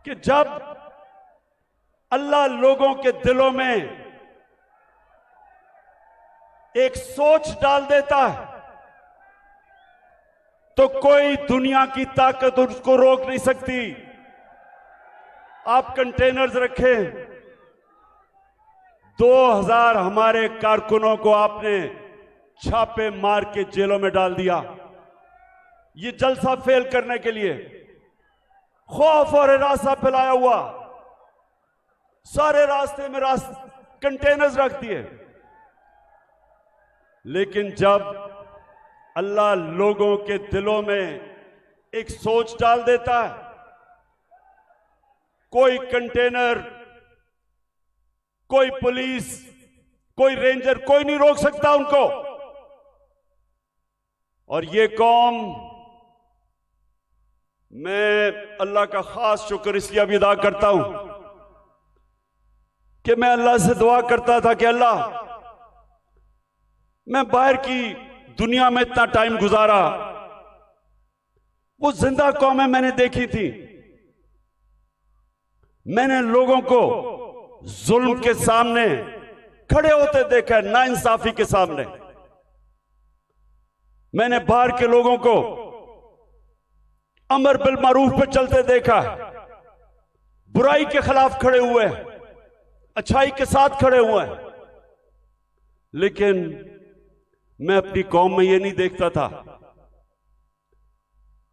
कि जब अल्लाह लोगों के दिलों में एक सोच डाल देता है तो कोई दुनिया की ताकत उसको रोक नहीं सकती। आप कंटेनर्स रखें, 2000 हमारे कारकुनों को आपने छापे मार के जेलों में डाल दिया, ये जलसा फेल करने के लिए। खौफ और हिरासा फैलाया हुआ, सारे रास्ते में कंटेनर्स रख दिए। लेकिन जब अल्लाह लोगों के दिलों में एक सोच डाल देता है, कोई कंटेनर, कोई पुलिस, कोई रेंजर, कोई नहीं रोक सकता उनको। और ये कौम, मैं अल्लाह का खास शुक्र इसलिए अभी अदा करता हूं कि मैं अल्लाह से दुआ करता था कि अल्लाह, मैं बाहर की दुनिया में इतना टाइम गुजारा, वो जिंदा कौमें मैंने देखी थी, मैंने लोगों को जुल्म के सामने खड़े होते देखा, नाइंसाफी के सामने। मैंने बाहर के लोगों को अमर बिल मारूफ पे चलते देखा, बुराई के खिलाफ खड़े हुए, अच्छाई के साथ खड़े हुए। लेकिन मैं अपनी कौम में ये नहीं देखता था।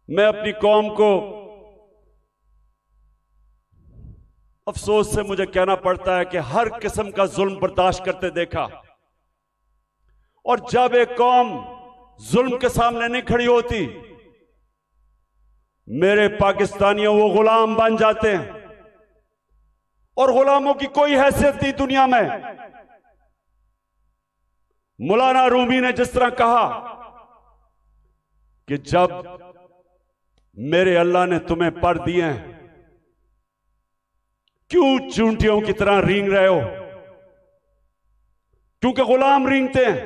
मैं अपनी कौम को, अफसोस से मुझे कहना पड़ता है कि हर किस्म का जुल्म बर्दाश्त करते देखा। और जब एक कौम जुल्म के सामने नहीं खड़ी होती, मेरे पाकिस्तानियों, वो गुलाम बन जाते हैं। और गुलामों की कोई हैसियत नहीं दुनिया में। मौलाना रूमी ने जिस तरह कहा कि जब मेरे अल्लाह ने तुम्हें पर दिए हैं, क्यों चूंटियों की तरह रेंग रहे हो? क्योंकि गुलाम रेंगते हैं,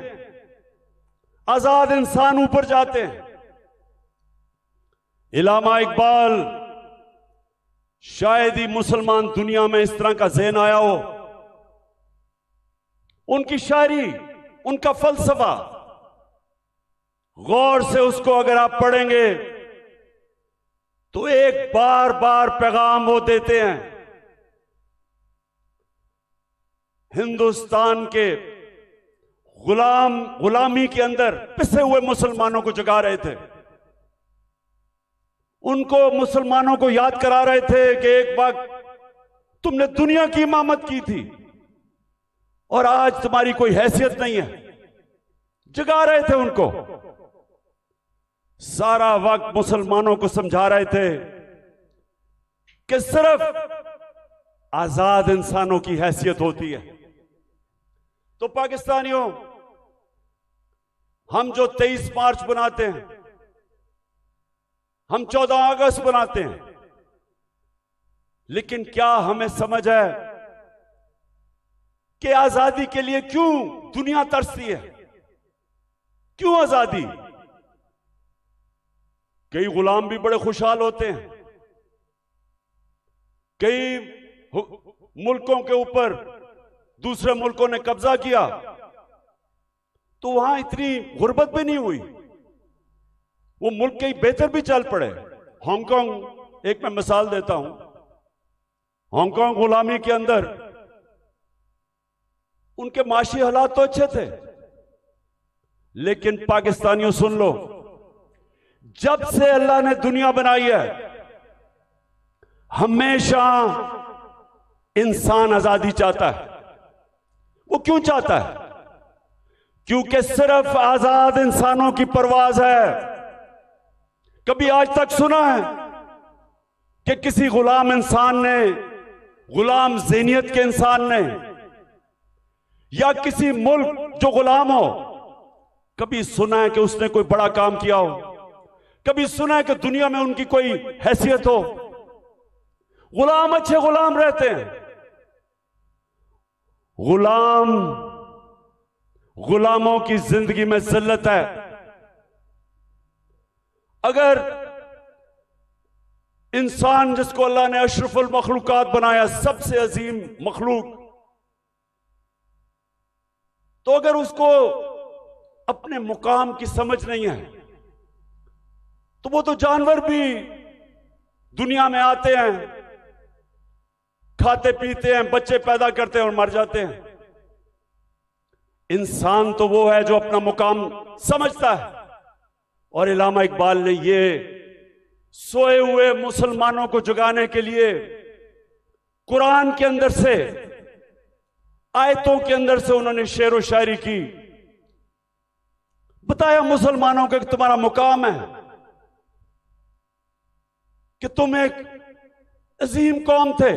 आजाद इंसान ऊपर जाते हैं। इलामा इकबाल, शायद ही मुसलमान दुनिया में इस तरह का ज़हन आया हो। उनकी शायरी, उनका फलसफा, गौर से उसको अगर आप पढ़ेंगे तो एक बार बार पैगाम वो देते हैं। हिंदुस्तान के गुलामी के अंदर पिसे हुए मुसलमानों को जगा रहे थे। उनको, मुसलमानों को याद करा रहे थे कि एक वक्त तुमने दुनिया की इमामत की थी और आज तुम्हारी कोई हैसियत नहीं है। जगा रहे थे उनको। सारा वक्त मुसलमानों को समझा रहे थे कि सिर्फ आजाद इंसानों की हैसियत होती है। तो पाकिस्तानियों, हम जो 23 मार्च बनाते हैं, हम 14 अगस्त बनाते हैं, लेकिन क्या हमें समझ है कि आजादी के लिए क्यों दुनिया तरसती है? क्यों आजादी? कई गुलाम भी बड़े खुशहाल होते हैं। कई मुल्कों के ऊपर दूसरे मुल्कों ने कब्जा किया तो वहां इतनी गुर्बत भी नहीं हुई, वो मुल्क कई बेहतर भी चल पड़े। हांगकांग, एक मैं मिसाल देता हूं, हांगकांग गुलामी के अंदर उनके माशी हालात तो अच्छे थे, लेकिन पाकिस्तानियों सुन लो, जब से अल्लाह ने दुनिया बनाई है, हमेशा इंसान आजादी चाहता है। वो क्यों चाहता है? क्योंकि सिर्फ आजाद इंसानों की परवाज है। कभी आज तक सुना है कि किसी गुलाम इंसान ने, गुलाम ज़हनियत के इंसान ने, या किसी मुल्क जो गुलाम हो, कभी सुना है कि उसने कोई बड़ा काम किया हो? कभी सुना है कि दुनिया में उनकी कोई हैसियत हो? गुलाम अच्छे गुलाम रहते हैं। गुलामों की जिंदगी में जिल्लत है। अगर इंसान जिसको अल्लाह ने अशरफुल मखलूकात बनाया, सबसे अजीम मखलूक, तो अगर उसको अपने मुकाम की समझ नहीं है तो वो तो जानवर भी दुनिया में आते हैं, खाते पीते हैं, बच्चे पैदा करते हैं और मर जाते हैं। इंसान तो वो है जो अपना मुकाम समझता है। और इल्लामा इकबाल ने ये सोए हुए मुसलमानों को जगाने के लिए कुरान के अंदर से, आयतों के अंदर से उन्होंने शेर व शायरी की, बताया मुसलमानों को कि तुम्हारा मुकाम है कि तुम एक अजीम कौम थे,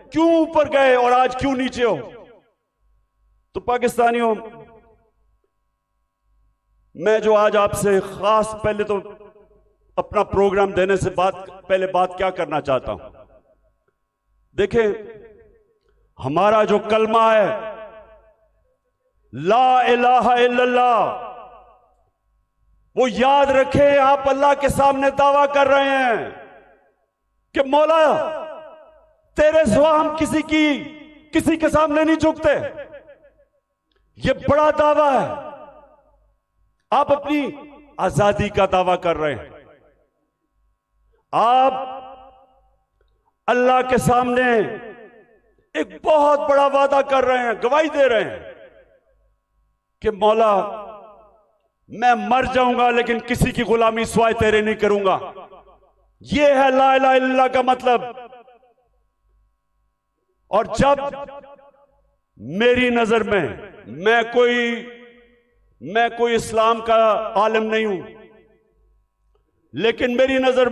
क्यों ऊपर गए और आज क्यों नीचे हो। तो पाकिस्तानियों, मैं जो आज आपसे खास पहले तो अपना प्रोग्राम देने से पहले बात क्या करना चाहता हूं। देखें, हमारा जो कलमा है ला इलाहा इल्लल्लाह, वो याद रखें। आप अल्लाह के सामने दावा कर रहे हैं कि मौला तेरे सिवा हम किसी के सामने नहीं झुकते। ये बड़ा दावा है। आप अपनी आजादी का दावा कर रहे हैं। आप अल्लाह के सामने एक बहुत बड़ा वादा कर रहे हैं, गवाही दे रहे हैं कि मौला मैं मर जाऊंगा लेकिन किसी की गुलामी सिवाय तेरे नहीं करूंगा। यह है ला इलाहा इल्लल्लाह का मतलब। और जब मेरी नजर में मैं कोई इस्लाम का आलिम नहीं हूं, लेकिन मेरी नजर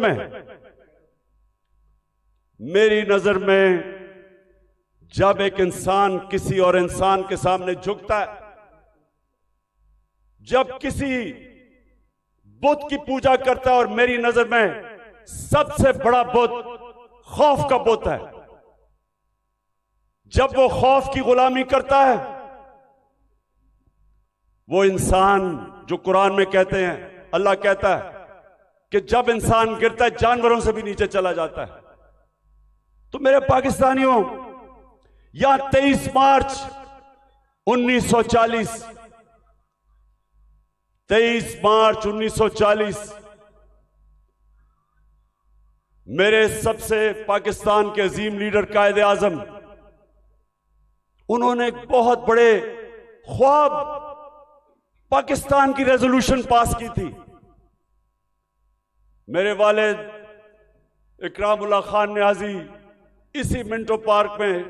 में जब एक इंसान किसी और इंसान के सामने झुकता है, जब किसी बुत की पूजा करता है, और मेरी नजर में सबसे बड़ा बुत खौफ का बुत है, जब वो खौफ की गुलामी करता है, वो इंसान जो कुरान में कहते हैं, अल्लाह कहता है कि जब इंसान गिरता है जानवरों से भी नीचे चला जाता है। तो मेरे पाकिस्तानियों, यहां 23 मार्च 1940 23 मार्च 1940 मेरे सबसे पाकिस्तान के अजीम लीडर कायदे आजम, उन्होंने एक बहुत बड़े ख्वाब पाकिस्तान की रेजोल्यूशन पास की थी। मेरे वालिद इकरामुल्लाह खान न्याजी इसी मिंटो पार्क में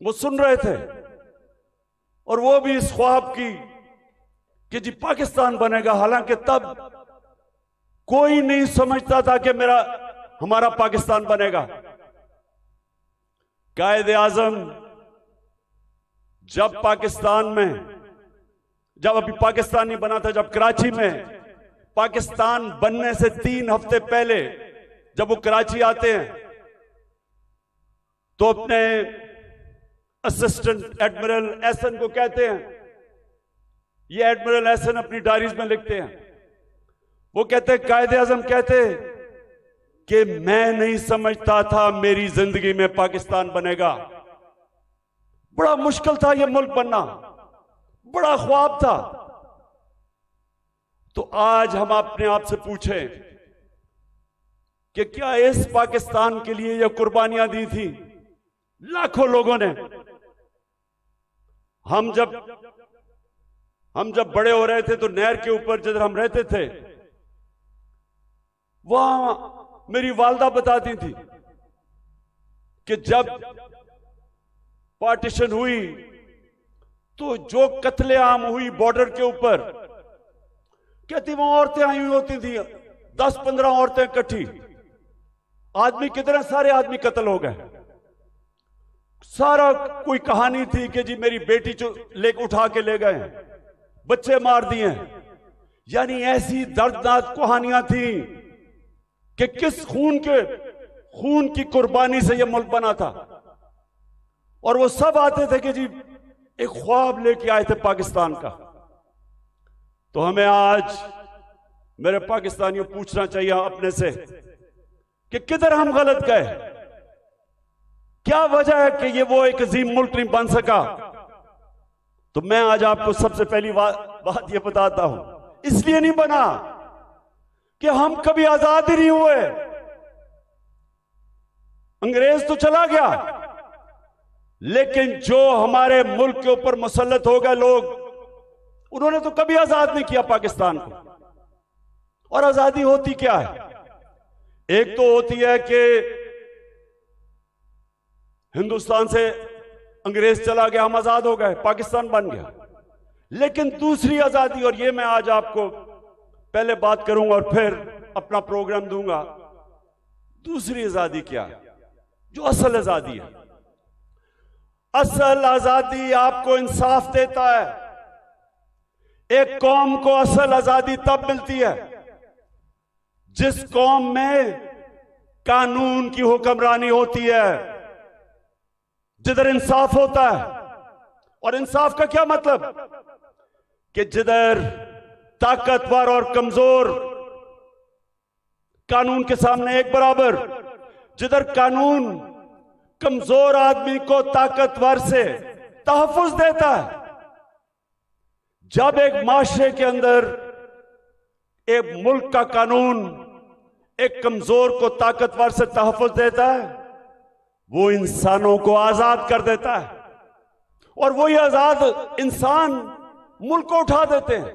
वो सुन रहे थे, और वो भी इस ख्वाब की कि जी पाकिस्तान बनेगा। हालांकि तब कोई नहीं समझता था कि हमारा पाकिस्तान बनेगा। कायदे आजम जब अभी पाकिस्तान नहीं बना था, जब कराची में पाकिस्तान बनने से 3 हफ्ते पहले जब वो कराची आते हैं, तो अपने असिस्टेंट एडमिरल एहसन को कहते हैं, ये एडमिरल एहसन अपनी डायरीज में लिखते हैं, वो कहते हैं कायदे आजम कहते कि मैं नहीं समझता था मेरी जिंदगी में पाकिस्तान बनेगा। बड़ा मुश्किल था ये मुल्क बनना, बड़ा ख्वाब था। तो आज हम अपने आप से पूछें कि क्या इस पाकिस्तान के लिए ये कुर्बानियां दी थी लाखों लोगों ने। हम जब बड़े हो रहे थे तो नहर के ऊपर जिधर हम रहते थे, वहां मेरी वालदा बताती थी कि जब पार्टीशन हुई तो जो कत्लेआम हुई बॉर्डर के ऊपर, कहती वहां औरतें आई हुई होती थी, 10-15 औरतें इकट्ठी, आदमी कितने सारे आदमी कत्ल हो गए। सारा कोई कहानी थी कि जी मेरी बेटी जो उठा के ले गए, बच्चे मार दिए। यानी ऐसी दर्दनाक कहानियां थी कि किस खून की कुर्बानी से यह मुल्क बना था। और वो सब आते थे कि जी एक ख्वाब लेके आए थे पाकिस्तान का। तो हमें आज मेरे पाकिस्तानियों पूछना चाहिए अपने से कि किधर हम गलत गए, क्या वजह है कि ये वो एक अजीम मुल्क नहीं बन सका। तो मैं आज आपको सबसे पहली बात ये बताता हूं, इसलिए नहीं बना कि हम कभी आजाद ही नहीं हुए। अंग्रेज तो चला गया, लेकिन जो हमारे मुल्क के ऊपर मुसल्लत हो गए लोग, उन्होंने तो कभी आजाद नहीं किया पाकिस्तान को। और आजादी होती क्या है? एक तो होती है कि हिंदुस्तान से अंग्रेज चला गया, हम आजाद हो गए, पाकिस्तान बन गया। लेकिन दूसरी आजादी, और ये मैं आज आपको पहले बात करूंगा और फिर अपना प्रोग्राम दूंगा, दूसरी आजादी क्या है, जो असल आजादी है। असल आजादी आपको इंसाफ देता है। एक कौम को असल आजादी तब मिलती है जिस कौम में कानून की हुक्मरानी होती है, जिधर इंसाफ होता है। और इंसाफ का क्या मतलब? कि जिधर ताकतवर और कमजोर कानून के सामने एक बराबर, जिधर कानून कमजोर आदमी को ताकतवर से तहफ्फुज देता है। जब एक माशरे के अंदर एक मुल्क का कानून एक कमजोर को ताकतवर से तहफ्फुज देता है, वो इंसानों को आजाद कर देता है। और वही आजाद इंसान मुल्क को उठा देते हैं।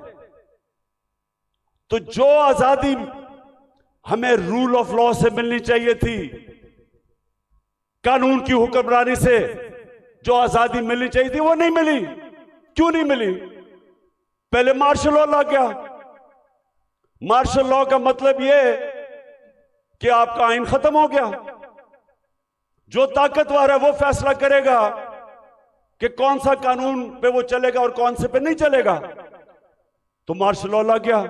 तो जो आजादी हमें रूल ऑफ लॉ से मिलनी चाहिए थी, कानून की हुक्मरानी से जो आजादी मिलनी चाहिए थी, वो नहीं मिली। क्यों नहीं मिली? पहले मार्शल लॉ लग गया। मार्शल लॉ का मतलब यह कि आपका आइन खत्म हो गया। जो ताकतवर है वो फैसला करेगा कि कौन सा कानून पे वो चलेगा और कौन से पे नहीं चलेगा। तो मार्शल लॉ लग गया।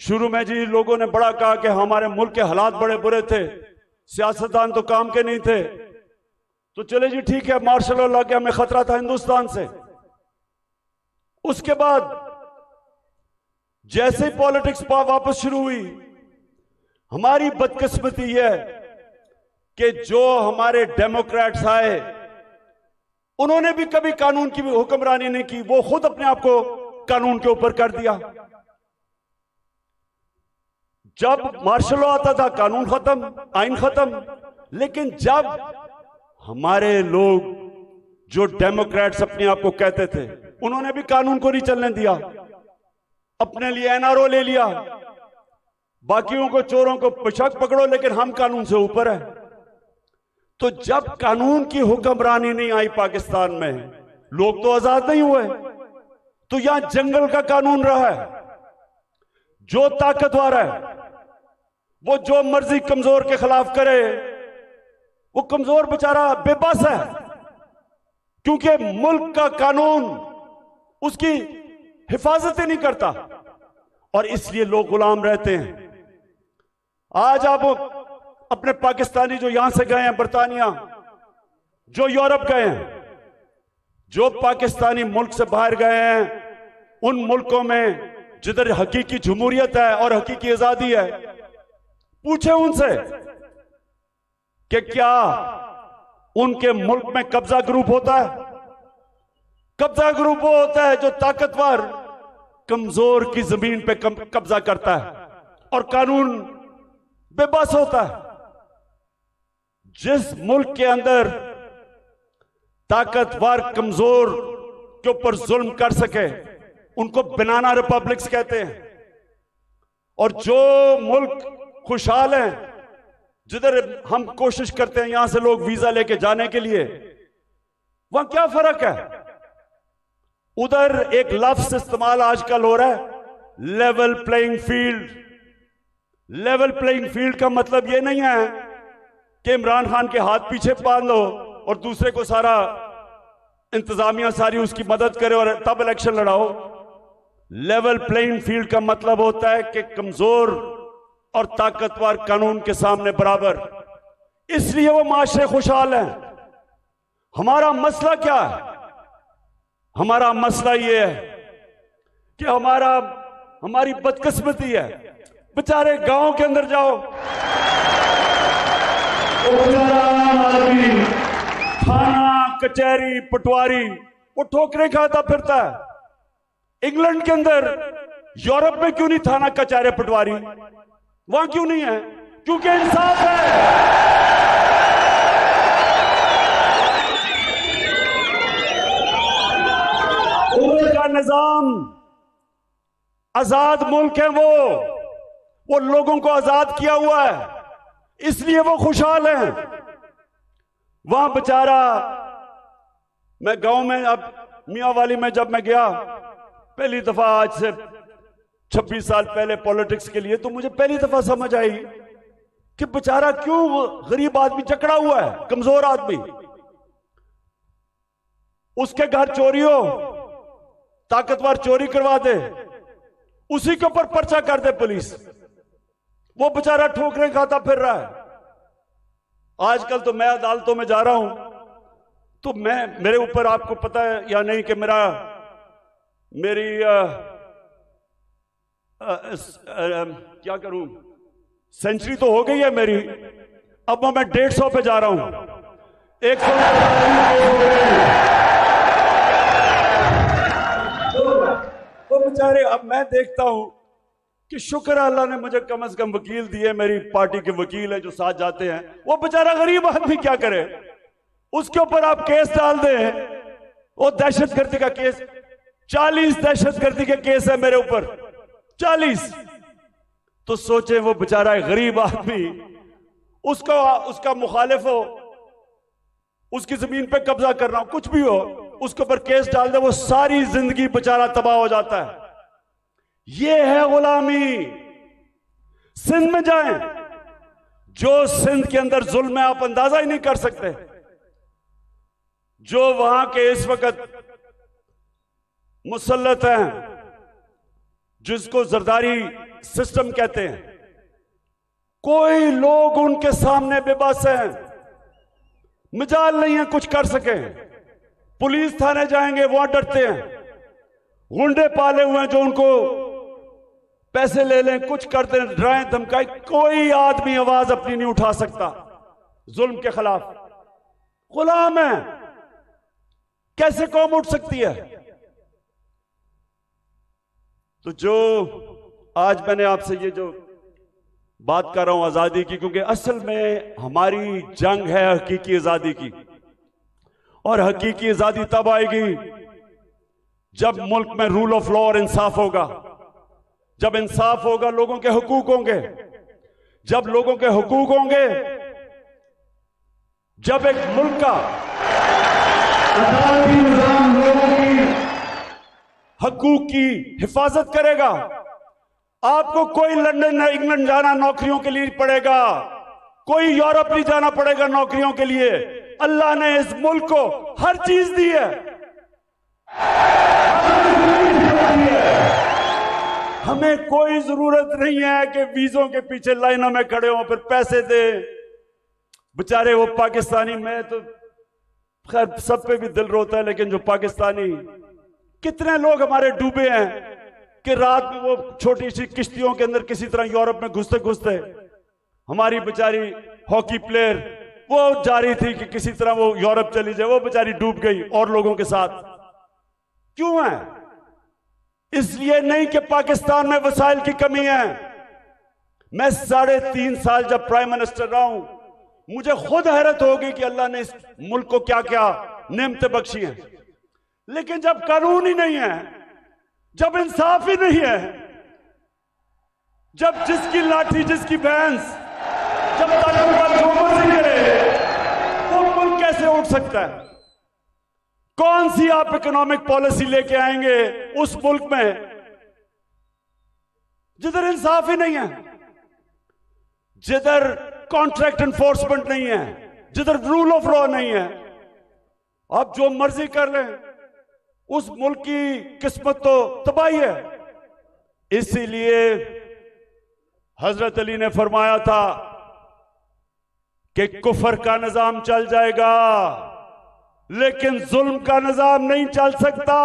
शुरू में जी लोगों ने बड़ा कहा कि हमारे मुल्क के हालात बड़े बुरे थे, सियासतदान तो काम के नहीं थे। तो चले जी ठीक है, मार्शल लॉ लग गया, हमें खतरा था हिंदुस्तान से। उसके बाद जैसे ही पॉलिटिक्स वापस शुरू हुई, हमारी बदकिस्मती यह कि जो हमारे डेमोक्रेट्स आए, उन्होंने भी कभी कानून की हुक्मरानी नहीं की। वो खुद अपने आप को कानून के ऊपर कर दिया। जब मार्शल लॉ आता था, कानून खत्म, आइन खत्म। लेकिन जब हमारे लोग जो डेमोक्रेट्स अपने आप को कहते थे, उन्होंने भी कानून को नहीं चलने दिया, अपने लिए एनआरओ ले लिया। बाकियों को, चोरों को बेशक पकड़ो, लेकिन हम कानून से ऊपर है। तो जब कानून की हुक्मरानी नहीं आई पाकिस्तान में, लोग तो आजाद नहीं हुए। तो यहां जंगल का कानून रहा है। जो ताकतवर है वो जो मर्जी कमजोर के खिलाफ करे, वो कमजोर बेचारा बेबस है, क्योंकि मुल्क का कानून उसकी हिफाजत ही नहीं करता। और इसलिए लोग गुलाम रहते हैं। आज आप अपने पाकिस्तानी जो यहां से गए हैं बरतानिया, जो यूरोप गए हैं, जो पाकिस्तानी मुल्क से बाहर गए हैं, उन मुल्कों में जिधर हकीकी जमहूरियत है और हकीकी आजादी है, पूछे उनसे कि क्या उनके मुल्क में कब्जा ग्रुप होता है? कब्जा ग्रुप वो होता है जो ताकतवर कमजोर की जमीन पे कब्जा करता है और कानून बेबस होता है। जिस मुल्क के अंदर ताकतवर कमजोर के ऊपर जुल्म कर सके, उनको बनाना रिपब्लिक्स कहते हैं। और जो मुल्क खुशहाल हैं, जिधर हम कोशिश करते हैं यहां से लोग वीजा लेके जाने के लिए, वहां क्या फर्क है? उधर एक लफ्ज इस्तेमाल आजकल हो रहा है, level playing field. Level playing field का मतलब यह नहीं है कि इमरान खान के हाथ पीछे बांध लो और दूसरे को सारा इंतजामिया सारी उसकी मदद करे और तब इलेक्शन लड़ाओ। लेवल प्लेइंग फील्ड का मतलब होता है कि कमजोर और ताकतवर कानून के सामने बराबर। इसलिए वो माशरे खुशहाल हैं। हमारा मसला क्या है? हमारा मसला ये है कि हमारी बदकिस्मती है। बेचारे गांव के अंदर जाओ, कचहरी, पटवारी, वो ठोकरें खाता फिरता है। इंग्लैंड के अंदर, यूरोप में क्यों नहीं थाना कचहरी पटवारी? वहां क्यों नहीं है? क्योंकि इंसाफ है। उनका निजाम, आजाद मुल्क है वो लोगों को आजाद किया हुआ है, इसलिए वो खुशहाल हैं। वहां बेचारा, मैं गांव में, अब मियां वाली में जब मैं गया पहली दफा, आज से 26 साल पहले पॉलिटिक्स के लिए, तो मुझे पहली दफा समझ आई कि बेचारा क्यों गरीब आदमी जकड़ा हुआ है, कमजोर आदमी, उसके घर चोरी हो, ताकतवर चोरी करवा दे, उसी के ऊपर पर्चा कर दे पुलिस, वो बेचारा ठोकरें खाता फिर रहा है। आजकल तो मैं अदालतों में जा रहा हूं, तो मेरे ऊपर, आपको पता है या नहीं कि मेरी क्या करूं, सेंचुरी तो हो गई है मेरी, अब मैं 150 पे जा रहा हूं। 100 तो बेचारे, अब मैं देखता हूं कि शुक्र अल्लाह ने मुझे कम से कम वकील दिए, मेरी पार्टी के वकील हैं जो साथ जाते हैं। वो बेचारा गरीब आदमी क्या करे, उसके ऊपर आप केस डाल दें, वो दहशतगर्दी का केस, 40 दहशतगर्दी के केस है मेरे ऊपर, 40। तो सोचे वो बेचारा गरीब आदमी, उसका मुखालिफ हो, उसकी जमीन पे कब्जा करना हो, कुछ भी हो, उसके ऊपर केस डाल दे, वो सारी जिंदगी बेचारा तबाह हो जाता है। ये है गुलामी। सिंध में जाएं, जो सिंध के अंदर जुल्म है आप अंदाजा ही नहीं कर सकते। जो वहां के इस वक्त मुसल्लत हैं, जिसको जरदारी सिस्टम कहते हैं, कोई लोग उनके सामने बेबस हैं, मिजाल नहीं है कुछ कर सके। पुलिस थाने जाएंगे, वहां डरते हैं, गुंडे पाले हुए हैं जो उनको पैसे ले लें, कुछ कर दें, डराएं धमकाएं, कोई आदमी आवाज अपनी नहीं उठा सकता जुल्म के खिलाफ। गुलाम है, कैसे कौम उठ सकती है? तो जो आज मैंने आपसे ये जो बात कर रहा हूं आजादी की, क्योंकि असल में हमारी जंग है हकीकी आजादी की, और हकीकी आजादी तब आएगी जब मुल्क में रूल ऑफ लॉ और इंसाफ होगा। जब इंसाफ होगा, लोगों के हुकूक होंगे। जब लोगों के हुकूक होंगे, जब एक मुल्क का अदालती निजाम लोगों की हकूक की हिफाजत करेगा, आपको कोई लंदन या इंग्लैंड जाना नौकरियों के लिए पड़ेगा, कोई यूरोप नहीं जाना पड़ेगा नौकरियों के लिए। अल्लाह ने इस मुल्क को हर चीज दी है। हमें कोई जरूरत नहीं है कि वीजों के पीछे लाइनों में खड़े हों, फिर पैसे दे। बेचारे वो पाकिस्तानी, मैं तो खैर सब पे भी दिल रोता है, लेकिन जो पाकिस्तानी, कितने लोग हमारे डूबे हैं कि रात में वो छोटी सी किश्तियों के अंदर किसी तरह यूरोप में घुसते घुसते, हमारी बेचारी हॉकी प्लेयर वो जा रही थी कि किसी तरह वो यूरोप चली जाए, वो बेचारी डूब गई और लोगों के साथ। क्यों है? इसलिए नहीं कि पाकिस्तान में वसाइल की कमी है। मैं 3.5 साल जब प्राइम मिनिस्टर रहा हूं, मुझे खुद हैरत हो गई कि अल्लाह ने इस मुल्क को क्या क्या नेमतें बख्शी हैं। लेकिन जब कानून ही नहीं है, जब इंसाफ ही नहीं है, जब जिसकी लाठी जिसकी भैंस, जब ताकतवर जो मर्जी करे, वो मुल्क कैसे उठ सकता है? कौन सी आप इकोनॉमिक पॉलिसी लेके आएंगे उस मुल्क में जिधर इंसाफ ही नहीं है, जिधर कॉन्ट्रैक्ट एनफोर्समेंट नहीं है, जिधर रूल ऑफ लॉ नहीं है? आप जो मर्जी कर लें, उस मुल्क की किस्मत तो तबाही है। इसीलिए हजरत अली ने फरमाया था कि कुफर का निजाम चल जाएगा, लेकिन जुल्म का निजाम नहीं चल सकता।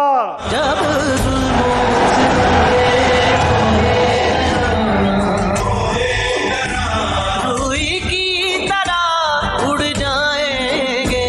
रुई की तरह उड़ जाएंगे,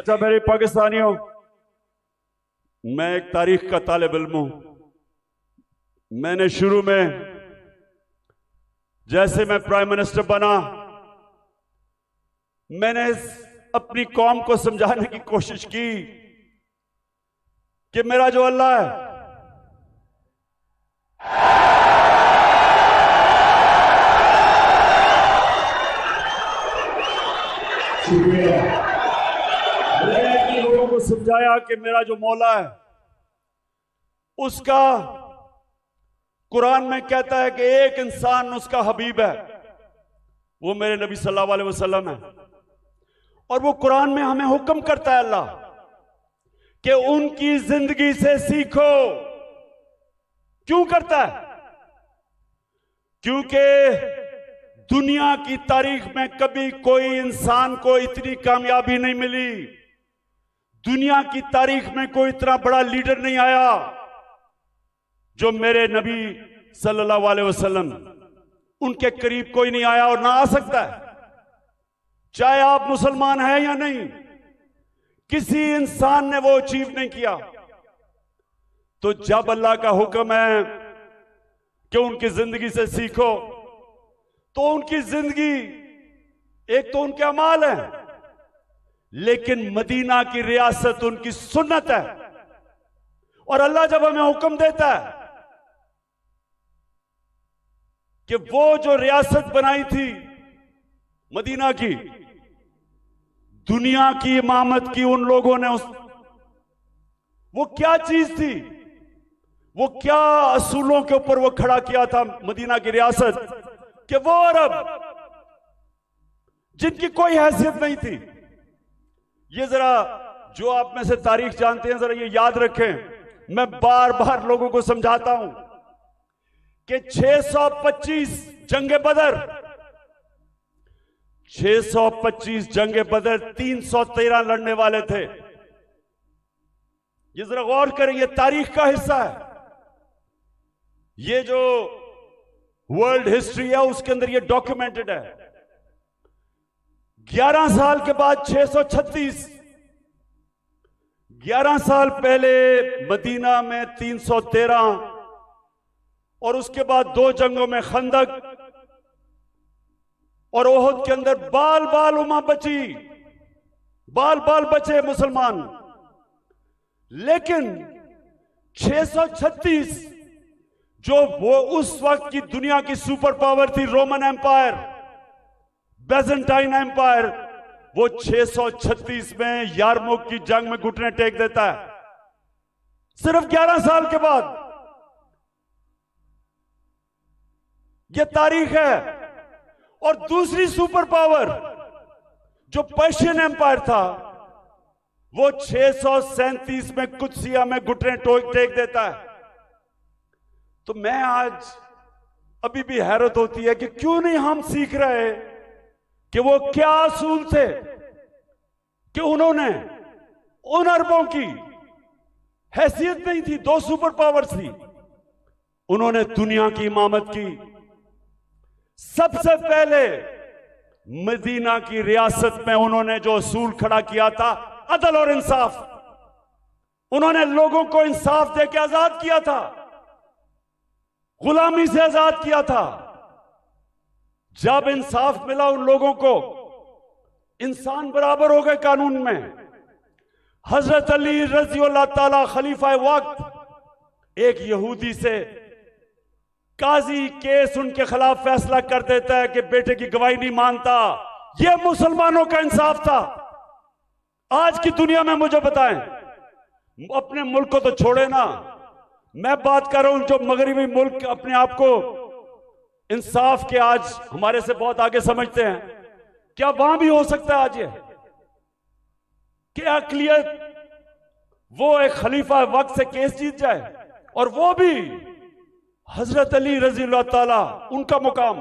अच्छा मेरे पाकिस्तानियों, मैं एक तारीख का तालिब इल्म हूं। मैंने शुरू में जैसे मैं प्राइम मिनिस्टर बना, मैंने अपनी कौम को समझाने की कोशिश की कि मेरा जो अल्लाह है मैंने लोगों को समझाया कि मेरा जो मौला है उसका कुरान में कहता है कि एक इंसान उसका हबीब है, वो मेरे नबी सल्लल्लाहु अलैहि वसल्लम है। और वो कुरान में हमें हुक्म करता है अल्लाह कि उनकी जिंदगी से सीखो। क्यों करता है? क्योंकि दुनिया की तारीख में कभी कोई इंसान को इतनी कामयाबी नहीं मिली, दुनिया की तारीख में कोई इतना बड़ा लीडर नहीं आया जो मेरे नबी सल्लल्लाहु अलैहि वसल्लम, उनके करीब कोई नहीं आया और ना आ सकता है, चाहे आप मुसलमान हैं या नहीं। किसी इंसान ने वो अचीव नहीं किया। तो जब अल्लाह का हुक्म है कि उनकी जिंदगी से सीखो, तो उनकी जिंदगी एक तो उनके अमाल है, लेकिन मदीना की रियासत उनकी सुन्नत है। और अल्लाह जब हमें हुक्म देता है कि वो जो रियासत बनाई थी मदीना की, दुनिया की इमामत की उन लोगों ने वो क्या चीज थी, वो क्या असूलों के ऊपर वो खड़ा किया था मदीना की रियासत, कि वो अरब जिनकी कोई हैसियत नहीं थी। ये जरा जो आप में से तारीख जानते हैं जरा ये याद रखें। मैं बार बार लोगों को समझाता हूं कि 625 जंगे बदर, 625 जंगे बदर 313 लड़ने वाले थे। ये जरा गौर करें, ये तारीख का हिस्सा है। ये जो वर्ल्ड हिस्ट्री है उसके अंदर ये डॉक्यूमेंटेड है। 11 साल के बाद 636, 11 साल पहले मदीना में 313, और उसके बाद 2 जंगों में खंदक और ओहद के अंदर बाल बाल उमा बची, बाल बाल बचे मुसलमान। लेकिन 636 जो वो उस वक्त की दुनिया की सुपर पावर थी, रोमन एम्पायर, बेजेंटाइन एम्पायर, वो 636 में यारमुक की जंग में घुटने टेक देता है, सिर्फ 11 साल के बाद। ये तारीख है। और दूसरी सुपर पावर जो पर्शियन एम्पायर था, वो 637 में कुदसिया में घुटने टेक देता है। तो मैं आज अभी भी हैरत होती है कि क्यों नहीं हम सीख रहे कि वो क्या असूल थे कि उन्होंने उन अरबों की हैसियत नहीं थी, 2 सुपर पावर थी, उन्होंने दुनिया की इमामत की। सबसे पहले मदीना की रियासत में उन्होंने जो असूल खड़ा किया था, अदल और इंसाफ, उन्होंने लोगों को इंसाफ देकर आजाद किया था, गुलामी से आजाद किया था। जब इंसाफ मिला उन लोगों को, इंसान बराबर हो गए कानून में। हजरत अली रजी अल्लाह ताला खलीफा वक्त एक यहूदी से काजी केस उनके खिलाफ फैसला कर देता है कि बेटे की गवाही नहीं मानता। यह मुसलमानों का इंसाफ था। आज की दुनिया में मुझे बताएं, अपने मुल्क को तो छोड़े ना, मैं बात कर रहा हूं जो मगरिबी मुल्क अपने आप को इंसाफ के आज हमारे से बहुत आगे समझते हैं, क्या वहां भी हो सकता है आज ये कि अकलियत वो एक खलीफा वक्त से केस जीत जाए, और वो भी हजरत अली रजी अल्लाह ताला, उनका मुकाम,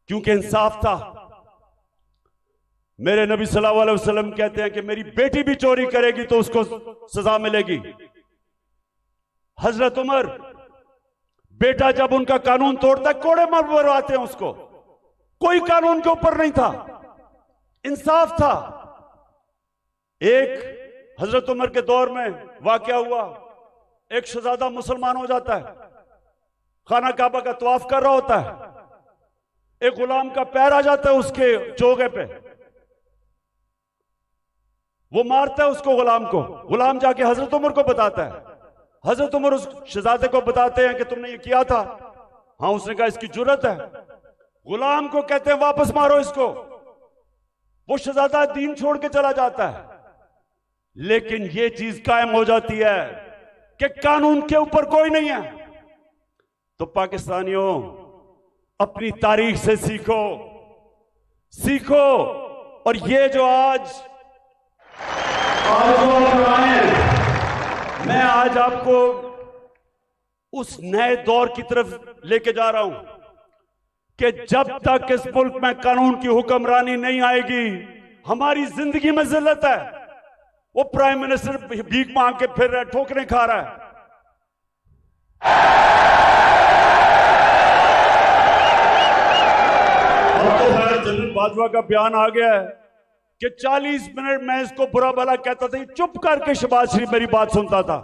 क्योंकि इंसाफ था। मेरे नबी सल्लल्लाहु अलैहि वसल्लम कहते हैं कि मेरी बेटी भी चोरी करेगी तो उसको सजा मिलेगी। हजरत उमर, बेटा जब उनका कानून तोड़ता है कोड़े मरवाते हैं उसको, कोई कानून के ऊपर नहीं था, इंसाफ था। एक हजरत उमर के दौर में वाकया हुआ, एक शहजादा मुसलमान हो जाता है, खाना काबा का तवाफ कर रहा होता है, एक गुलाम का पैर आ जाता है उसके चोगे पे, वो मारता है उसको, गुलाम को। गुलाम जाके हजरत उमर को बताता है, हजरत उमर उस शहजादे को बताते हैं कि तुमने ये किया था। हाँ, उसने कहा इसकी जुर्रत है। गुलाम को कहते हैं वापस मारो इसको। वो शहजादा दीन छोड़ के चला जाता है, लेकिन ये चीज कायम हो जाती है कि कानून के ऊपर कोई नहीं है। तो पाकिस्तानियों, अपनी तारीख से सीखो, सीखो। और ये जो आज मैं आज आपको उस नए दौर की तरफ लेके जा रहा हूं कि जब तक इस मुल्क में कानून की हुक्मरानी नहीं आएगी, हमारी जिंदगी में जिल्लत है। वो प्राइम मिनिस्टर भीख मांग के फिर रहा है, ठोकरें खा रहा है। अब तो खैर जनरल बाजवा का बयान आ गया है कि 40 मिनट में इसको बुरा भला कहता था, चुप करके शहबाज शरीफ मेरी बात सुनता था।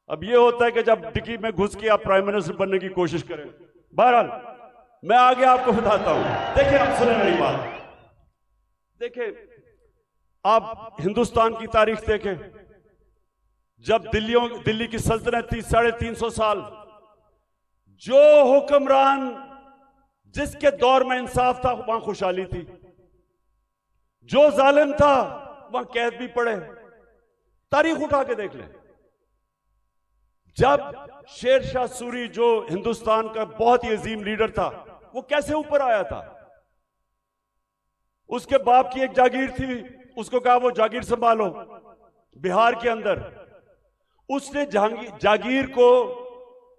अब ये होता है कि जब डिक्की में घुस के आप प्राइम मिनिस्टर बनने की कोशिश करें। बहरहाल मैं आगे आपको बताता हूं। देखिए, आप सुने मेरी बात। देखिए, आप हिंदुस्तान की तारीख देखें। जब दिल्ली की सल्तनत थी 350 साल, जो हुक्मरान जिसके दौर में इंसाफ था वहां खुशहाली थी, जो जालिम था वहां कैद भी पड़े। तारीख उठा के देख लें। जब शेर शाह सूरी, जो हिंदुस्तान का बहुत ही अजीम लीडर था, वो कैसे ऊपर आया था? उसके बाप की एक जागीर थी, उसको कहा वो जागीर संभालो बिहार के अंदर। उसने जागीर को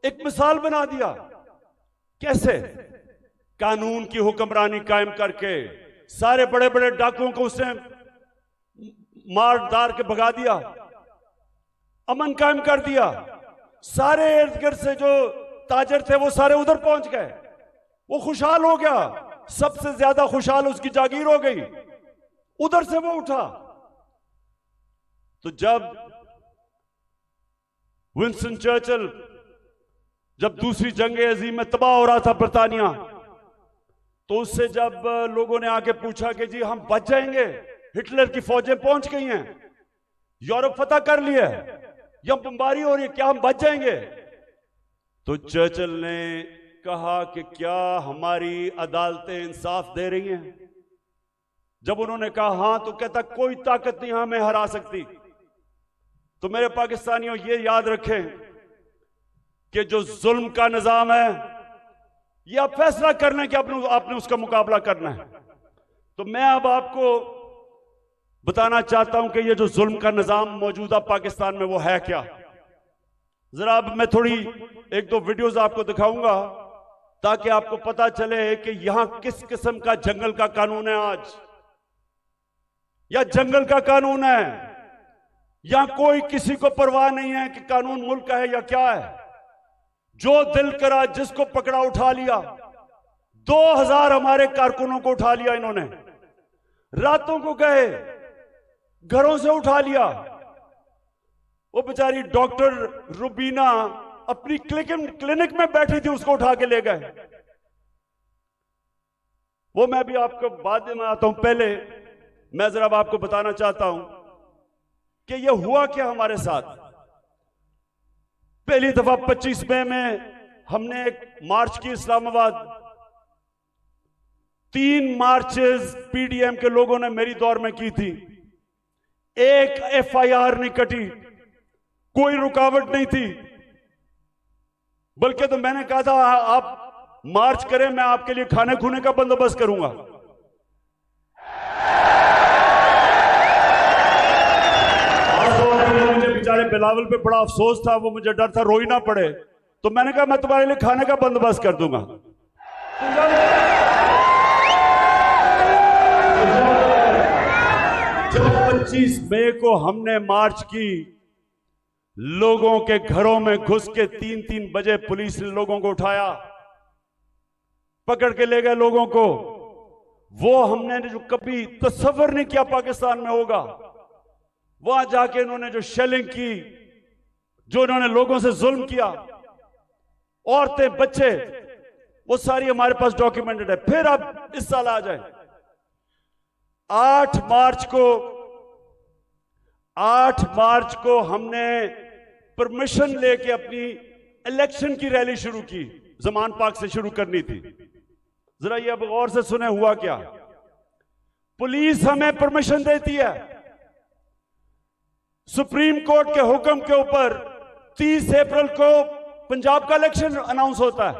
एक मिसाल बना दिया। कैसे? कानून की हुक्मरानी कायम करके सारे बड़े बड़े डाकुओं को उसने मार दार के भगा दिया, अमन कायम कर दिया। सारे इर्द गिर्द से जो ताजर थे वो सारे उधर पहुंच गए, वो खुशहाल हो गया। सबसे ज्यादा खुशहाल उसकी जागीर हो गई, उधर से वो उठा। तो जब विंस्टन चर्चिल, जब दूसरी जंग अजीम में तबाह हो रहा था बरतानिया, तो उससे जब लोगों ने आके पूछा कि जी हम बच जाएंगे, हिटलर की फौजें पहुंच गई हैं, यूरोप फतह कर लिया है, या बमबारी हो रही है, क्या हम बच जाएंगे? तो चर्चिल ने कहा कि क्या हमारी अदालतें इंसाफ दे रही हैं? जब उन्होंने कहा हां, तो कहता कोई ताकत नहीं हमें हरा सकती। तो मेरे पाकिस्तानियों, ये याद रखें कि जो जुल्म का निजाम है, ये आप फैसला करना है कि आपने उसका मुकाबला करना है। तो मैं अब आपको बताना चाहता हूं कि ये जो जुल्म का निजाम मौजूदा पाकिस्तान में वो है क्या। जरा अब मैं थोड़ी एक दो वीडियोस आपको दिखाऊंगा ताकि आपको पता चले कि यहां किस किस्म का जंगल का कानून है आज, या जंगल का कानून है। यहां कोई किसी को परवाह नहीं है कि कानून मुल्क का है या क्या है। जो दिल करा जिसको पकड़ा उठा लिया। 2000 हमारे कारकुनों को उठा लिया इन्होंने, रातों को गए, घरों से उठा लिया। वो बेचारी डॉक्टर रुबीना अपनी क्लिनिक में बैठी थी, उसको उठा के ले गए। वो मैं भी आपको बाद में आता हूं। पहले मैं जरा आपको बताना चाहता हूं कि ये हुआ क्या हमारे साथ। पहली दफा 25 मई में हमने एक मार्च की इस्लामाबाद। 3 मार्चेस पीडीएम के लोगों ने मेरी दौर में की थी। एक एफआईआर नहीं कटी, कोई रुकावट नहीं थी। बल्कि तो मैंने कहा था आप मार्च करें, मैं आपके लिए खाने खूने का बंदोबस्त करूंगा। मुझे बेचारे बिलावल पे बड़ा अफसोस था, वो मुझे डर था रोई ना पड़े, तो मैंने कहा मैं तुम्हारे लिए खाने का बंदोबस्त कर दूंगा। जब 25 मई को हमने मार्च की, लोगों के घरों में घुस के 3-3 बजे पुलिस ने लोगों को उठाया, पकड़ के ले गए लोगों को। वो हमने जो कभी तस्वर नहीं किया पाकिस्तान में होगा। वहां जाके इन्होंने जो शेलिंग की, जो इन्होंने लोगों से जुल्म किया, औरतें बच्चे, वो सारी हमारे पास डॉक्यूमेंटेड है। फिर अब इस साल आ जाए 8 मार्च को हमने परमिशन लेके अपनी इलेक्शन की रैली शुरू की, जमान पार्क से शुरू करनी थी। जरा ये अब गौर से सुने हुआ क्या। पुलिस हमें परमिशन देती है, सुप्रीम कोर्ट के हुक्म के ऊपर 30 अप्रैल को पंजाब का इलेक्शन अनाउंस होता है।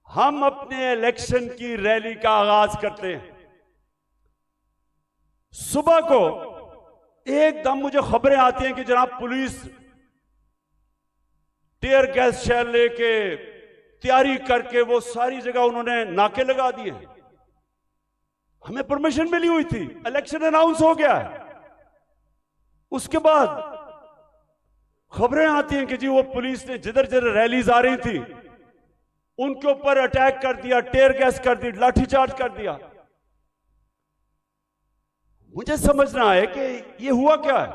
हम अपने इलेक्शन की रैली का आगाज करते हैं। सुबह को एकदम मुझे खबरें आती हैं कि जनाब पुलिस टीयर गैस शेल लेके तैयारी करके वो सारी जगह उन्होंने नाके लगा दिए। हमें परमिशन मिली हुई थी, इलेक्शन अनाउंस हो गया है। उसके बाद खबरें आती हैं कि जी वो पुलिस ने जिधर जिधर रैलीज आ रही थी उनके ऊपर अटैक कर दिया, टीयर गैस कर दी, लाठीचार्ज कर दिया। मुझे समझना है कि ये हुआ क्या है।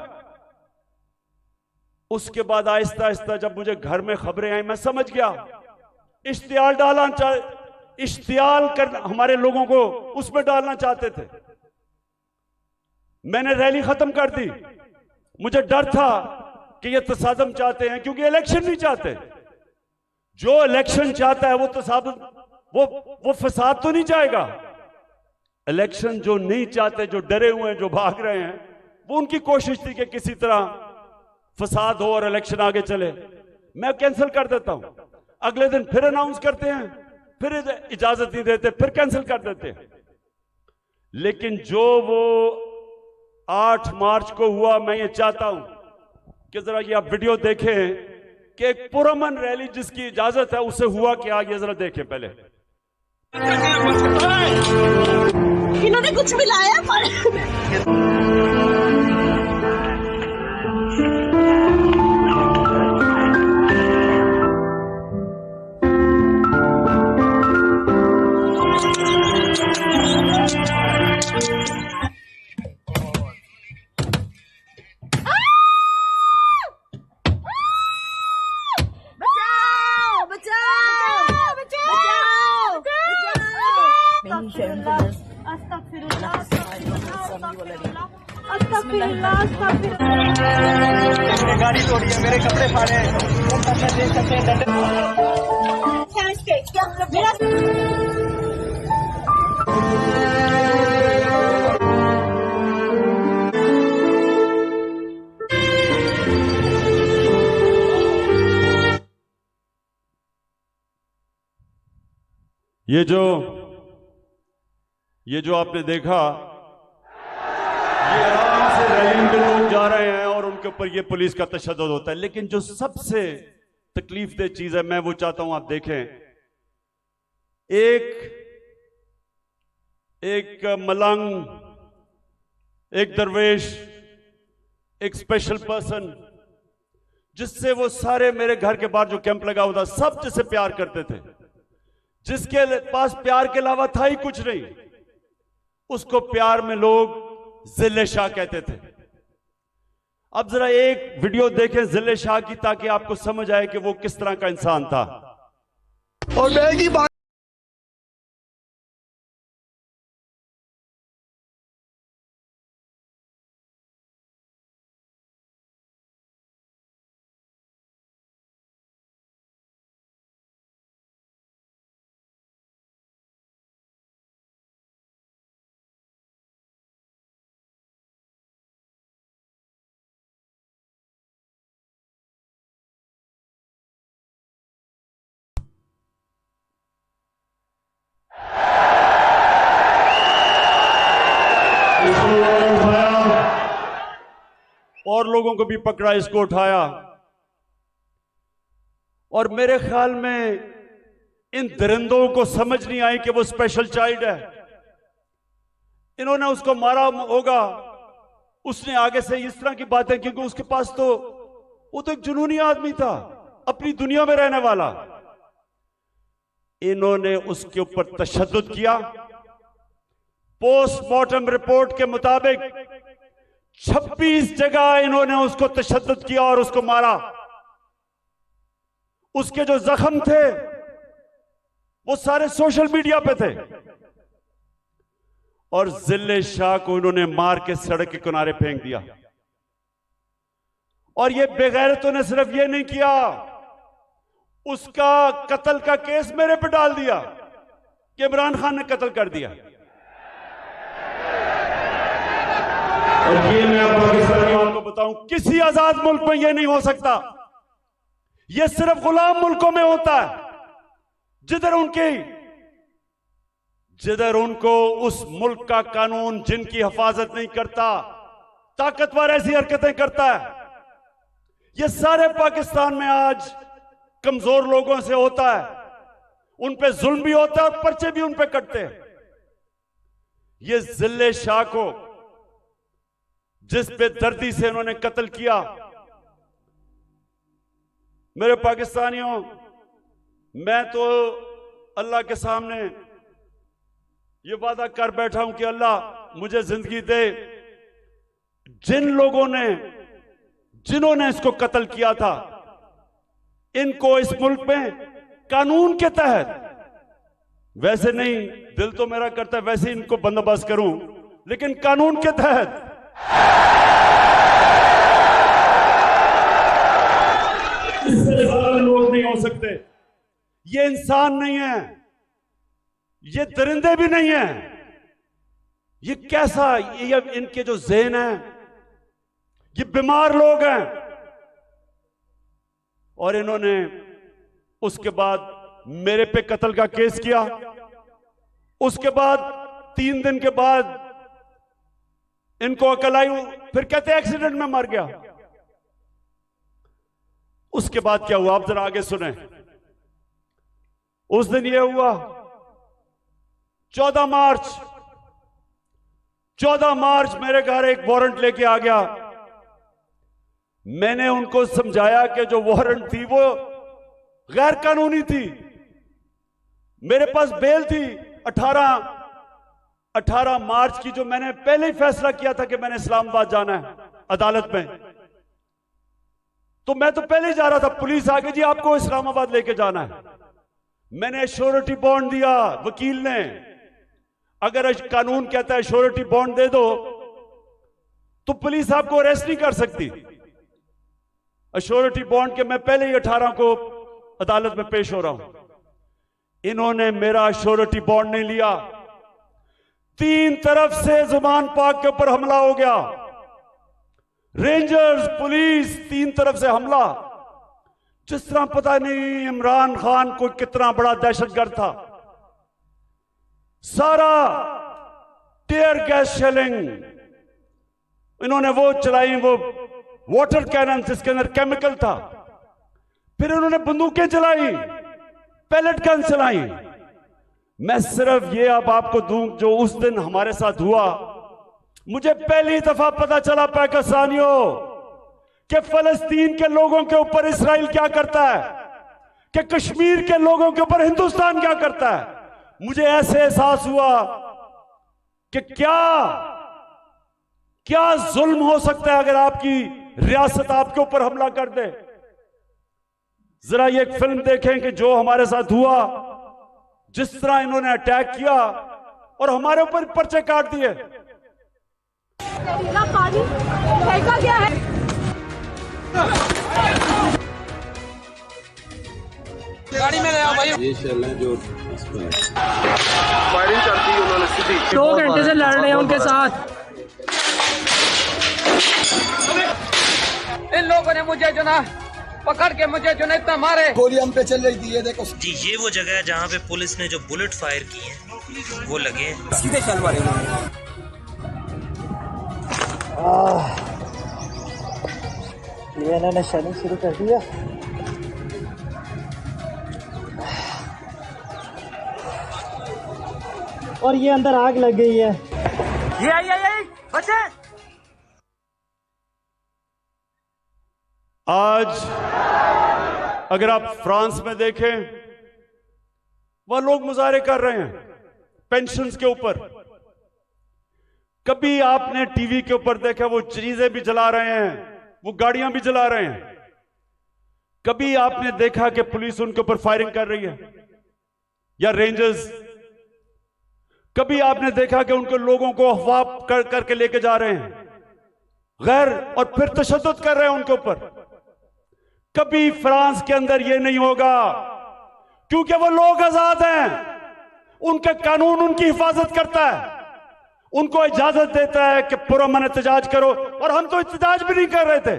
उसके बाद आहिस्ता आहिस्ता जब मुझे घर में खबरें आई, मैं समझ गया इश्तियाल हमारे लोगों को उसमें डालना चाहते थे। मैंने रैली खत्म कर दी। मुझे डर था कि ये तसादम चाहते हैं, क्योंकि इलेक्शन नहीं चाहते। जो इलेक्शन चाहता है वो तसादम, वो फसाद तो नहीं चाहेगा। इलेक्शन जो नहीं चाहते, जो डरे हुए हैं, जो भाग रहे हैं, वो उनकी कोशिश थी कि किसी तरह फसाद हो और इलेक्शन आगे चले। मैं कैंसिल कर देता हूं, अगले दिन फिर अनाउंस करते हैं, फिर इजाजत नहीं देते, फिर कैंसिल कर देते हैं। लेकिन जो वो 8 मार्च को हुआ, मैं ये चाहता हूं कि जरा ये आप वीडियो देखें कि एक पुरअमन रैली जिसकी इजाजत है उसे हुआ क्या, ये जरा देखें पहले। इन्होंने कुछ मिलाया पर गाड़ी तोड़ी है, मेरे कपड़े फाड़े हैं, देख सकते ये जो आपने देखा, ये आराम से रैली में लोग जा रहे हैं और उनके ऊपर ये पुलिस का तशद्दुद होता है। लेकिन जो सबसे तकलीफदेह चीज है, मैं वो चाहता हूं आप देखें। एक मलंग, एक दरवेश, एक स्पेशल पर्सन, जिससे वो सारे मेरे घर के बाहर जो कैंप लगा हुआ था, सब जिससे प्यार करते थे, जिसके पास प्यार के अलावा था ही कुछ नहीं, उसको प्यार में लोग जिले शाह कहते थे। अब जरा एक वीडियो देखें जिले शाह की, ताकि आपको समझ आए कि वो किस तरह का इंसान था। और मैं की बात और लोगों को भी पकड़ा, इसको उठाया। और मेरे ख्याल में इन दरिंदों को समझ नहीं आई कि वो स्पेशल चाइल्ड है। इन्होंने उसको मारा होगा, उसने आगे से इस तरह की बातें, क्योंकि उसके पास तो वो तो एक जुनूनी आदमी था, अपनी दुनिया में रहने वाला। इन्होंने उसके ऊपर तशद्दुद किया, पोस्टमार्टम रिपोर्ट के मुताबिक 26 जगह इन्होंने उसको तशद्दुद किया और उसको मारा। उसके जो जख्म थे वो सारे सोशल मीडिया पे थे और जिले शाह को इन्होंने मार के सड़क के किनारे फेंक दिया। और ये बेगैरतों ने सिर्फ ये नहीं किया, उसका कत्ल का केस मेरे पे डाल दिया कि इमरान खान ने कत्ल कर दिया। और ये मैं पाकिस्तानियों को बताऊं, किसी आजाद मुल्क में ये नहीं हो सकता। ये सिर्फ गुलाम मुल्कों में होता है, जिधर उनको उस मुल्क का कानून जिनकी हिफाजत नहीं करता, ताकतवर ऐसी हरकतें करता है। ये सारे पाकिस्तान में आज कमजोर लोगों से होता है, उन पे जुल्म भी होता है और पर्चे भी उन पे कटते हैं। ये जिले शाह को जिस बेदर्दी से इन्होंने कत्ल किया, मेरे पाकिस्तानियों, मैं तो अल्लाह के सामने ये वादा कर बैठा हूं कि अल्लाह मुझे जिंदगी दे, जिन्होंने इसको कत्ल किया था, इनको इस मुल्क में कानून के तहत, वैसे नहीं, दिल तो मेरा करता है वैसे इनको बंदोबस्त करूं, लेकिन कानून के तहत इससे ज्यादा लोग नहीं हो सकते। ये इंसान नहीं है, ये दरिंदे भी नहीं है। ये कैसा, ये इनके जो ज़हन है, ये बीमार लोग हैं। और इन्होंने उसके बाद मेरे पे कत्ल का केस किया। उसके बाद 3 दिन के बाद इनको अकल आई, फिर कहते एक्सीडेंट में मर गया। उसके बाद क्या हुआ, आप जरा आगे सुने। उस दिन यह हुआ 14 मार्च मेरे घर एक वारंट लेके आ गया। मैंने उनको समझाया कि जो वारंट थी वो गैर कानूनी थी। मेरे पास बेल थी 18 मार्च की, जो मैंने पहले ही फैसला किया था कि मैंने इस्लामाबाद जाना है अदालत में। तो मैं तो पहले ही जा रहा था, पुलिस आ गई, जी आपको इस्लामाबाद लेके जाना है। मैंने श्योरिटी बॉन्ड दिया वकील ने। अगर कानून कहता है श्योरिटी बॉन्ड दे दो तो पुलिस आपको अरेस्ट नहीं कर सकती। श्योरिटी बॉन्ड के मैं पहले ही 18 को अदालत में पेश हो रहा हूं। इन्होंने मेरा श्योरिटी बॉन्ड नहीं लिया। 3 तरफ से जुबान पाक के ऊपर हमला हो गया, रेंजर्स, पुलिस, 3 तरफ से हमला। जिस तरह पता नहीं इमरान खान को कितना बड़ा दहशतगर्द था। सारा टीयर गैस शेलिंग इन्होंने वो चलाई, वो वाटर कैनन जिसके अंदर केमिकल था। फिर इन्होंने बंदूकें चलाई, पैलेट गन चलाई। मैं सिर्फ ये अब आपको दूं, जो उस दिन हमारे साथ हुआ, मुझे पहली दफा पता चला पाकिस्तानियों कि फलस्तीन के लोगों के ऊपर इस्राइल क्या करता है, कि कश्मीर के लोगों के ऊपर हिंदुस्तान क्या करता है। मुझे ऐसे एहसास हुआ कि क्या जुल्म हो सकता है अगर आपकी रियासत आपके ऊपर हमला कर दे। जरा ये एक फिल्म देखें कि जो हमारे साथ हुआ, जिस तरह इन्होंने अटैक किया और हमारे ऊपर पर्चे काट दिए। पानी फेंका गया है। गाड़ी में गया भाई, ये शैल है जो फायरिंग करती है उन्होंने सीधी। 2 घंटे से लड़ रहे हैं उनके साथ। इन लोगों ने मुझे जो ना पकड़ के मुझे जो ना इतना मारे, गोली हम पे चल रही थी। ये देखो जी, ये वो जगह है जहाँ पे पुलिस ने जो बुलेट फायर की है वो लगे हैं। सीधे चल मारे उन्होंने। ये इन्होंने शनिंग शुरू कर दिया। और ये अंदर आग लग गई है। ये बचे। आज अगर आप फ्रांस में देखें, वह लोग मुजाहरे कर रहे हैं पेंशन्स के ऊपर। कभी आपने टीवी के ऊपर देखा वो चीजें भी जला रहे हैं, वो गाड़ियां भी जला रहे हैं? कभी आपने देखा कि पुलिस उनके ऊपर फायरिंग कर रही है या रेंजर्स? कभी आपने देखा कि उनके लोगों को अफवाह करके लेके जा रहे हैं गैर और फिर तशद्दुद कर रहे हैं उनके ऊपर? कभी फ्रांस के अंदर यह नहीं होगा, क्योंकि वो लोग आजाद हैं, उनका कानून उनकी हिफाजत करता है, उनको इजाजत देता है कि पुरअमन एहतजाज करो। और हम तो एहतजाज भी नहीं कर रहे थे।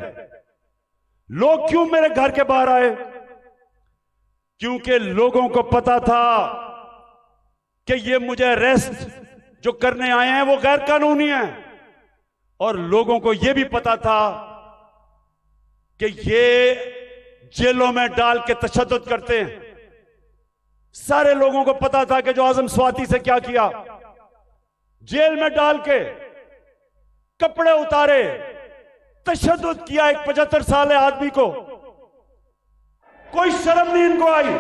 लोग क्यों मेरे घर के बाहर आए? क्योंकि लोगों को पता था कि ये मुझे अरेस्ट जो करने आए हैं वो गैर कानूनी है, और लोगों को यह भी पता था कि ये जेलों में डाल के तशद्दुद करते हैं। सारे लोगों को पता था कि जो आजम स्वाति से क्या किया, जेल में डाल के कपड़े उतारे, तशद्दुद किया एक 75 साल आदमी को। कोई शर्म नहीं इनको आई?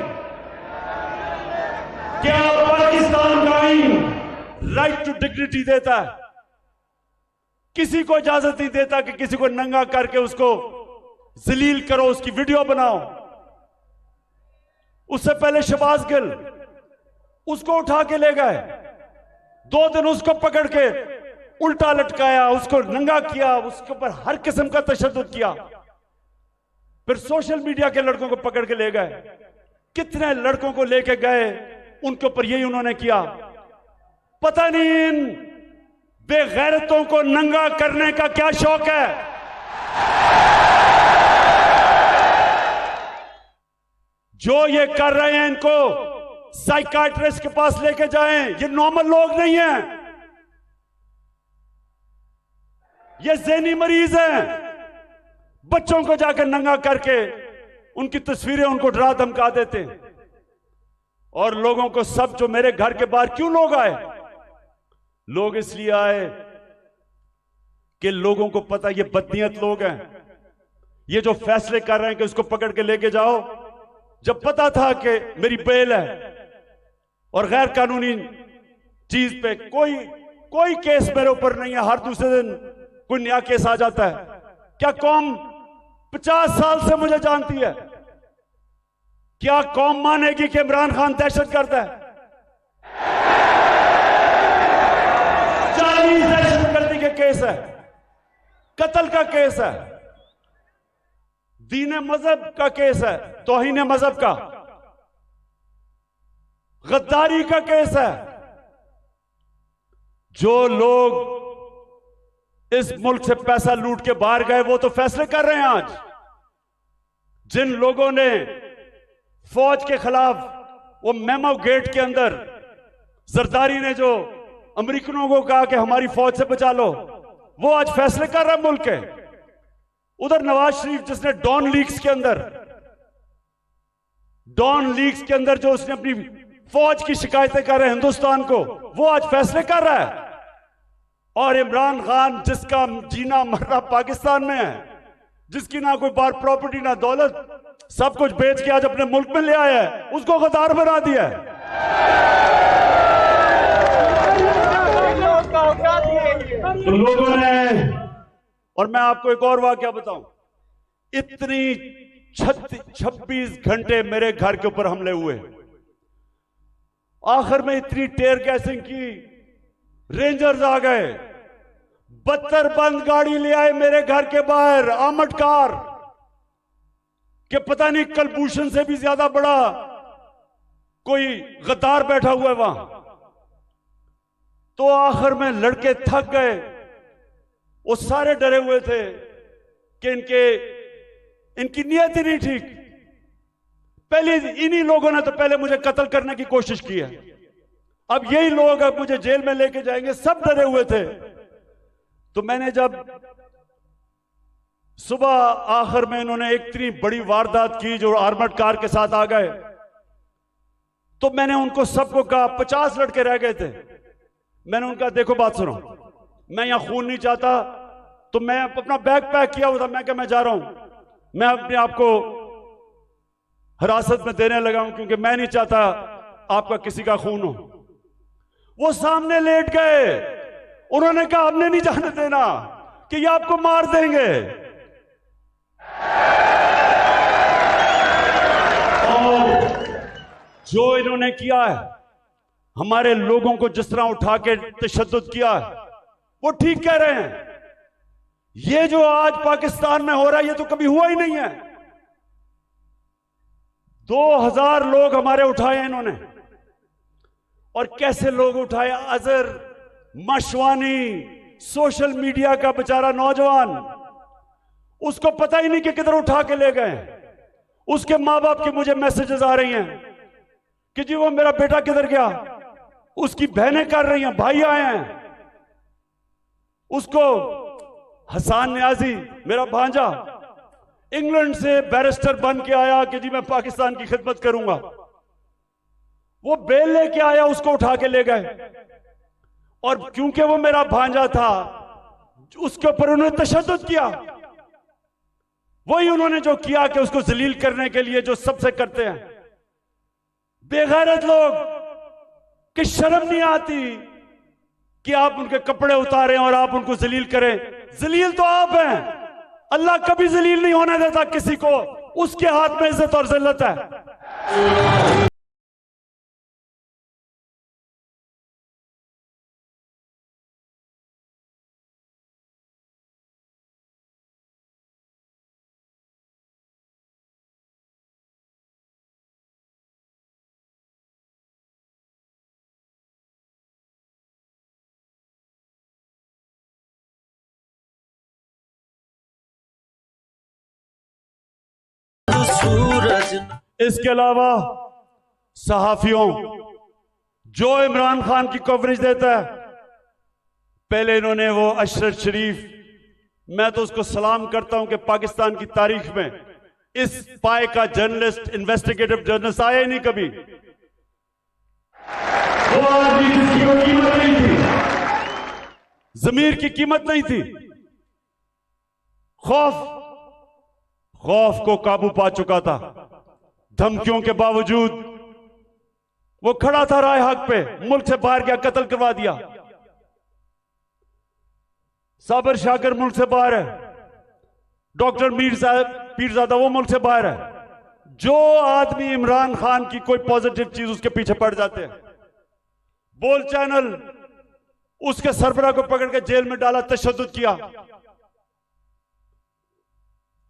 क्या पाकिस्तान का आईन राइट टू डिग्निटी देता है? किसी को इजाजत नहीं देता कि किसी को नंगा करके उसको जलील करो, उसकी वीडियो बनाओ। उससे पहले शहबाज गिल, उसको उठा के ले गए, 2 दिन उसको पकड़ के उल्टा लटकाया, उसको नंगा किया, उसके ऊपर हर किस्म का तशद्दुद किया। फिर सोशल मीडिया के लड़कों को पकड़ के ले गए, कितने लड़कों को लेके गए, उनके ऊपर यही उन्होंने किया। पता नहीं इन बेगैरतों को नंगा करने का क्या शौक है। जो ये कर रहे हैं इनको साइकाट्रिस्ट के पास लेके जाएं। ये नॉर्मल लोग नहीं हैं, ये ज़हनी मरीज हैं। बच्चों को जाकर नंगा करके उनकी तस्वीरें उनको डरा धमका देते हैं। और लोगों को सब जो मेरे घर के बाहर क्यों लोग आए? लोग इसलिए आए कि लोगों को पता ये बदनीयत लोग हैं, ये जो फैसले कर रहे हैं कि उसको पकड़ के लेके जाओ, जब पता था कि मेरी बेल है और गैर कानूनी चीज पे कोई केस मेरे ऊपर नहीं है, हर दूसरे दिन कोई नया केस आ जाता है। क्या कौम 50 साल से मुझे जानती है? क्या कौम मानेगी कि इमरान खान दहशतगर्द है? 40 दहशतगर्दी के केस है, कत्ल का केस है, दीन मजहब का केस है, तौहीन मजहब का, गद्दारी का केस है। जो लोग इस मुल्क से पैसा लूट के बाहर गए वो तो फैसले कर रहे हैं आज। जिन लोगों ने फौज के खिलाफ वो मेमो गेट के अंदर जरदारी ने जो अमेरिकनों को कहा कि हमारी फौज से बचा लो, वो आज फैसले कर रहा है मुल्क के। उधर नवाज शरीफ जिसने डॉन लीग्स के अंदर जो उसने अपनी फौज की शिकायतें कर रहे हैं हिंदुस्तान को, वो आज फैसले कर रहा है। और इमरान खान जिसका जीना मरना पाकिस्तान में है, जिसकी ना कोई बार प्रॉपर्टी ना दौलत, सब कुछ बेच के आज अपने मुल्क में ले आया है, उसको गद्दार बना दिया है। तो लोगों ने, और मैं आपको एक और वाकया बताऊं, इतनी 26 घंटे मेरे घर के ऊपर हमले हुए, आखिर में इतनी टेयर गैसिंग की, रेंजर्स आ गए, 72 बंद गाड़ी ले आए मेरे घर के बाहर, आर्मड कार, कि पता नहीं कलभूषण से भी ज्यादा बड़ा कोई गद्दार बैठा हुआ है वहां। तो आखिर में लड़के थक गए, वो सारे डरे हुए थे कि इनकी नीयत ही नहीं ठीक। पहले इन्हीं लोगों ने तो पहले मुझे कत्ल करने की कोशिश की है, अब यही लोग अब मुझे जेल में लेके जाएंगे, सब डरे हुए थे। तो मैंने जब सुबह आखिर में इन्होंने एक इतनी बड़ी वारदात की जो आर्मर्ड कार के साथ आ गए, तो मैंने उनको सबको कहा, 50 लड़के रह गए थे, मैंने उनका देखो बात सुनो, मैं यहां खून नहीं चाहता, तो मैं अपना बैग पैक किया हुआ था, मैं क्या मैं जा रहा हूं, मैं अपने आप को हिरासत में देने लगा हूं क्योंकि मैं नहीं चाहता आपका किसी का खून हो। वो सामने लेट गए उन्होंने कहा हमने नहीं जाने देना कि ये आपको मार देंगे। और जो इन्होंने किया है, हमारे लोगों को जिस तरह उठा के तशद्दुद किया है, वो ठीक कह रहे हैं। ये जो आज पाकिस्तान में हो रहा है ये तो कभी हुआ ही नहीं है। 2000 लोग हमारे उठाए इन्होंने। और कैसे लोग उठाए? अजहर, मशवानी, सोशल मीडिया का बेचारा नौजवान, उसको पता ही नहीं कि किधर उठा के ले गए। उसके मां बाप के मुझे मैसेजेस आ रही हैं कि जी वो मेरा बेटा किधर गया। उसकी बहनें कर रही हैं, भाई आए हैं। उसको हसन न्याजी, मेरा भांजा, इंग्लैंड से बैरिस्टर बन के आया कि जी मैं पाकिस्तान की खिदमत करूंगा। वो बेल लेके आया, उसको उठा के ले गए। और क्योंकि वो मेरा भांजा था, उसके ऊपर उन्होंने तशद्दुद किया। वही उन्होंने जो किया कि उसको जलील करने के लिए जो सबसे करते हैं। बेगैरत लोग कि शर्म नहीं आती कि आप उनके कपड़े उतारें और आप उनको जलील करें। जलील तो आप हैं। अल्लाह कभी जलील नहीं होने देता किसी को। उसके हाथ में इज्जत और जिल्लत है। इसके अलावा सहाफियों जो इमरान खान की कवरेज देता है, पहले इन्होंने वो अशरफ शरीफ, मैं तो उसको सलाम करता हूं कि पाकिस्तान की तारीख में इस पाए का जर्नलिस्ट, इन्वेस्टिगेटिव जर्नलिस्ट आया ही नहीं कभी। वो आदमी जिसकी कोई कीमत नहीं थी, जमीर की कीमत नहीं थी। खौफ को काबू पा चुका था। धमकियों के बावजूद वो खड़ा था राय हक पे, मुल्क से बाहर गया, कत्ल करवा दिया। साबर शाकर मुल्क से बाहर है, डॉक्टर पीरजादा वो मुल्क से बाहर है। जो आदमी इमरान खान की कोई पॉजिटिव चीज उसके पीछे पड़ जाते हैं। बोल चैनल, उसके सरबराह को पकड़ के जेल में डाला, तशद्दुद किया।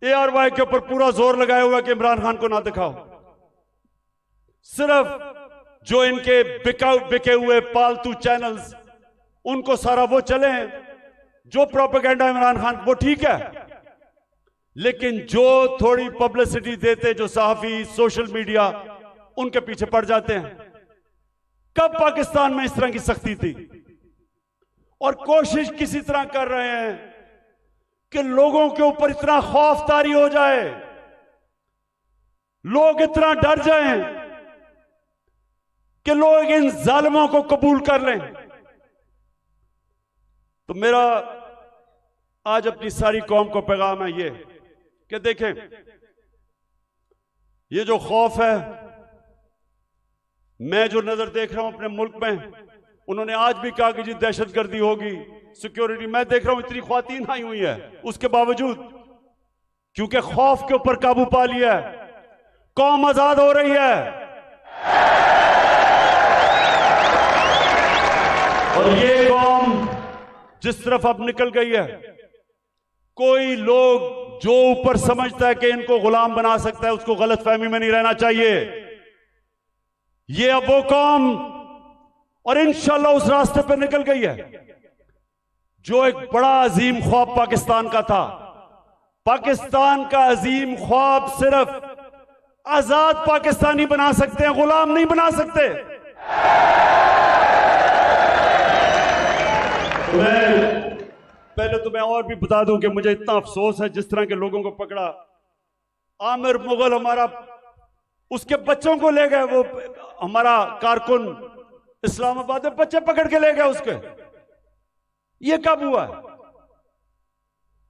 ARY के ऊपर पूरा जोर लगाया हुआ कि इमरान खान को ना दिखाओ। सिर्फ जो इनके बिके हुए पालतू चैनल्स, उनको सारा वो चले। जो प्रोपेगेंडा इमरान खान, वो ठीक है, लेकिन जो थोड़ी पब्लिसिटी देते जो सहाफी, सोशल मीडिया, उनके पीछे पड़ जाते हैं। कब पाकिस्तान में इस तरह की सख्ती थी? और कोशिश किसी तरह कर रहे हैं कि लोगों के ऊपर इतना खौफ तारी हो जाए, लोग इतना डर जाएं कि लोग इन जालिमों को कबूल कर लें। तो मेरा आज अपनी सारी कौम को पैगाम है ये कि देखें, ये जो खौफ है, मैं जो नजर देख रहा हूं अपने मुल्क में, उन्होंने आज भी कहा कि जी दहशतगर्दी होगी, सिक्योरिटी, मैं देख रहा हूं इतनी ख्वातीन आई हुई है, उसके बावजूद क्योंकि खौफ के ऊपर काबू पा लिया है, कौम आजाद हो रही है। और ये कौम जिस तरफ अब निकल गई है, कोई लोग जो ऊपर समझता है कि इनको गुलाम बना सकता है, उसको गलतफहमी में नहीं रहना चाहिए। ये अब वो कौम और इंशाल्लाह उस रास्ते पर निकल गई है जो एक बड़ा अजीम ख्वाब पाकिस्तान का था। पाकिस्तान का अजीम ख्वाब सिर्फ आजाद पाकिस्तानी बना सकते हैं, गुलाम नहीं बना सकते। पहले तो मैं और भी बता दूं कि मुझे इतना अफसोस है जिस तरह के लोगों को पकड़ा। आमिर मुगल हमारा, उसके बच्चों को ले गए, वो हमारा कारकुन इस्लामाबाद में बच्चे पकड़ के ले गए उसके। ये कब हुआ है?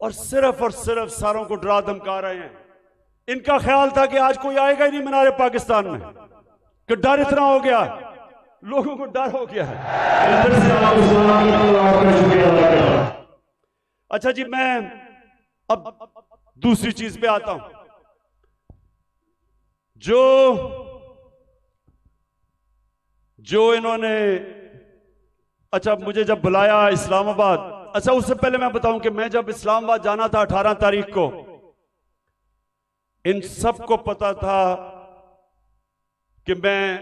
और सिर्फ सारों को डरा धमका रहे हैं। इनका ख्याल था कि आज कोई आएगा ही नहीं मीनारे पाकिस्तान में, कि डर इतना हो गया, लोगों को डर हो गया है। अच्छा जी, मैं अब दूसरी चीज पे आता हूं। जो इन्होंने, अच्छा मुझे जब बुलाया इस्लामाबाद, अच्छा उससे पहले मैं बताऊं कि मैं जब इस्लामाबाद जाना था 18 तारीख को, इन सबको पता था कि मैं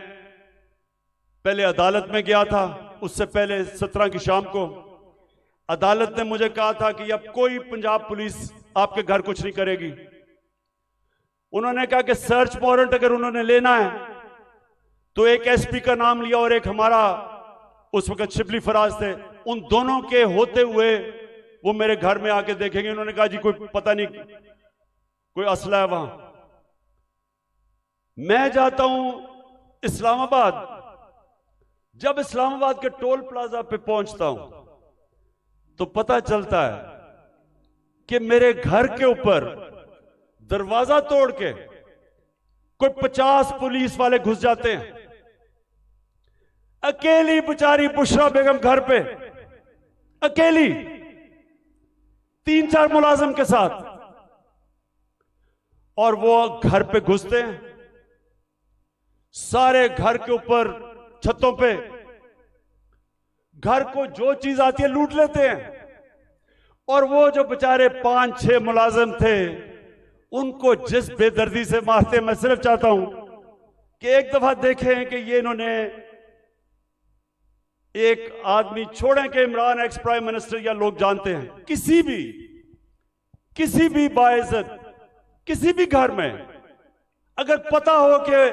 पहले अदालत में गया था। उससे पहले 17 की शाम को अदालत ने मुझे कहा था कि अब कोई पंजाब पुलिस आपके घर कुछ नहीं करेगी। उन्होंने कहा कि सर्च वारंट अगर उन्होंने लेना है तो एक एसपी का नाम लिया और एक हमारा उस वक्त शिबली फराज थे, उन दोनों के होते हुए वो मेरे घर में आके देखेंगे। उन्होंने कहा जी कोई पता नहीं कोई असला है वहां। मैं जाता हूं इस्लामाबाद। जब इस्लामाबाद के टोल प्लाजा पे पहुंचता हूं तो पता चलता है कि मेरे घर के ऊपर दरवाजा तोड़ के कोई 50 पुलिस वाले घुस जाते हैं। अकेली बेचारी बुशरा बेगम घर पे, अकेली 3-4 मुलाजिम के साथ, और वो घर पे घुसते हैं, सारे घर के ऊपर छतों पे घर को जो चीज आती है लूट लेते हैं। और वो जो बेचारे 5-6 मुलाजिम थे उनको जिस बेदर्दी से मारते, मैं सिर्फ चाहता हूं कि एक दफा देखें कि ये इन्होंने एक आदमी छोड़ें कि इमरान एक्स प्राइम मिनिस्टर या लोग जानते हैं, किसी भी बाइज्जत किसी भी घर में अगर पता हो कि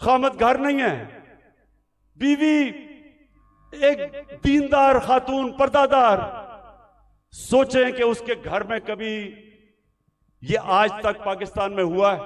खामद घर नहीं है, बीवी एक दीनदार खातून पर्दादार, सोचें कि उसके घर में कभी ये आज तक पाकिस्तान में हुआ है?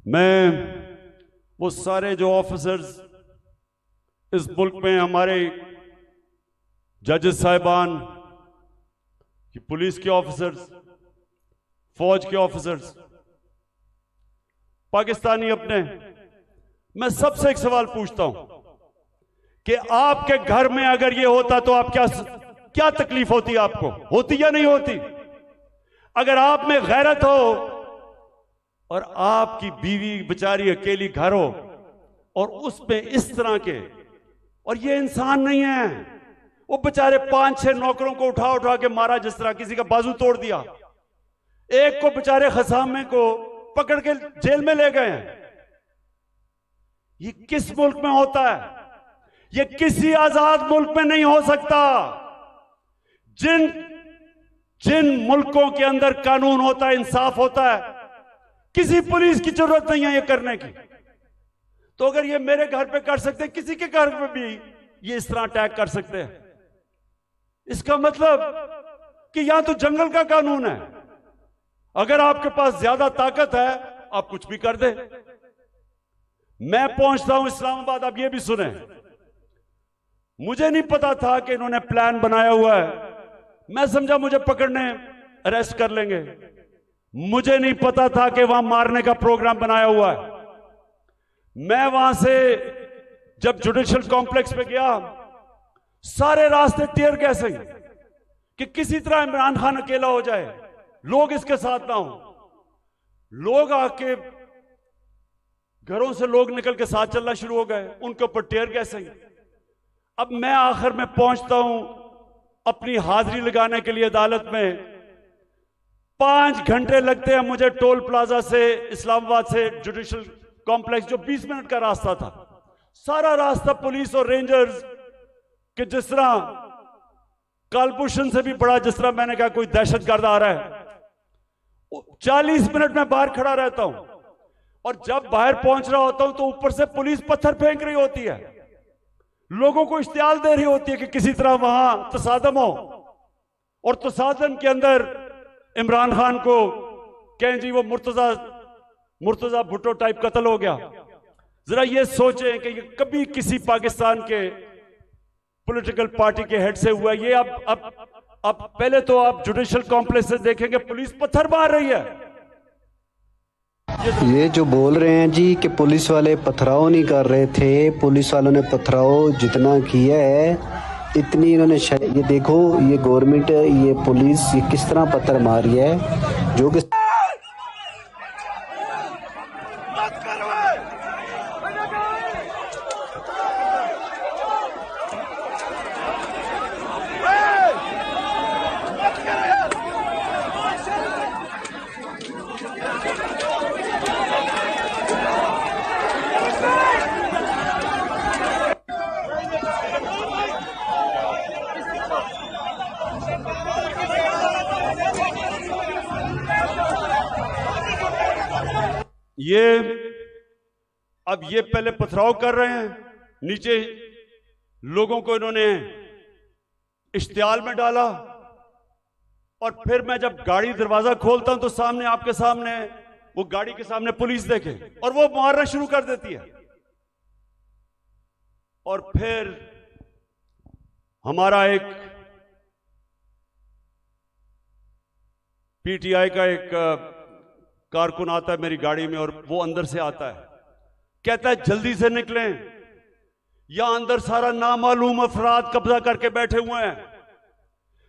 मैं वो सारे जो ऑफिसर्स इस मुल्क में, हमारे जजेस साहिबान, पुलिस के ऑफिसर्स, फौज के ऑफिसर्स, पाकिस्तानी अपने, मैं सबसे एक सवाल पूछता हूं कि आपके घर में अगर ये होता तो आप क्या तकलीफ होती? आपको होती या नहीं होती? अगर आप में गैरत हो और आपकी बीवी बेचारी अकेली घर हो और उसमें इस तरह के, और ये इंसान नहीं है, वो बेचारे 5-6 नौकरों को उठा उठा के मारा, जिस तरह किसी का बाजू तोड़ दिया, एक को बेचारे खसामे को पकड़ के जेल में ले गए हैं। ये किस मुल्क में होता है? ये किसी आजाद मुल्क में नहीं हो सकता। जिन मुल्कों के अंदर कानून होता है, इंसाफ होता है, किसी पुलिस की जरूरत नहीं है ये करने की। तो अगर ये मेरे घर पे कर सकते हैं, किसी के घर पे भी ये इस तरह अटैक कर सकते हैं। इसका मतलब कि यहां तो जंगल का कानून है, अगर आपके पास ज्यादा ताकत है आप कुछ भी कर दे। मैं पहुंचता हूं इस्लामाबाद, आप ये भी सुने, मुझे नहीं पता था कि इन्होंने प्लान बनाया हुआ है। मैं समझा मुझे पकड़ने अरेस्ट कर लेंगे, मुझे नहीं पता था कि वहां मारने का प्रोग्राम बनाया हुआ है। मैं वहां से जब जुडिशियल कॉम्प्लेक्स पे गया, सारे रास्ते टीयर गैस हैं कि किसी तरह इमरान खान अकेला हो जाए, लोग इसके साथ ना हो। लोग आके घरों से लोग निकल के साथ चलना शुरू हो गए, उनके ऊपर टीयर गैस हैं। अब मैं आखिर में पहुंचता हूं अपनी हाजिरी लगाने के लिए अदालत में। 5 घंटे लगते हैं मुझे टोल प्लाजा से, इस्लामाबाद से जुडिशियल कॉम्प्लेक्स, जो 20 मिनट का रास्ता था। सारा रास्ता पुलिस और रेंजर्स के, जिस तरह कालभूषण से भी बड़ा, जिस तरह मैंने कहा कोई दहशतगर्द आ रहा है, 40 मिनट में बाहर खड़ा रहता हूं, और जब बाहर पहुंच रहा होता हूं तो ऊपर से पुलिस पत्थर फेंक रही होती है, लोगों को इश्तियाल दे रही होती है कि किसी तरह वहां तसादम हो, और तसादम के अंदर इमरान खान को कहें जी वो मुर्तजा भुट्टो टाइप कत्ल हो गया। जरा ये सोचें कि ये कभी किसी पाकिस्तान के पॉलिटिकल पार्टी के हेड से हुआ ये। अब पहले तो आप जुडिशियल कॉम्प्लेक्स से देखेंगे पुलिस पत्थर मार रही है। ये जो बोल रहे हैं जी कि पुलिस वाले पथराव नहीं कर रहे थे, पुलिस वालों ने पथराव जितना किया है इतनी इन्होंने ये देखो, ये गवर्नमेंट, ये पुलिस, ये किस तरह पत्थर मारी है जो कि अब ये पहले पथराव कर रहे हैं, नीचे लोगों को इन्होंने इश्तियाल में डाला, और फिर मैं जब गाड़ी दरवाजा खोलता हूं तो सामने आपके सामने वो गाड़ी के सामने पुलिस देखे और वो मारना शुरू कर देती है। और फिर हमारा एक पीटीआई का एक कारकुन आता है मेरी गाड़ी में, और वो अंदर से आता है, कहता है जल्दी से निकलें, यहां अंदर सारा नामालूम अफराद कब्जा करके बैठे हुए हैं,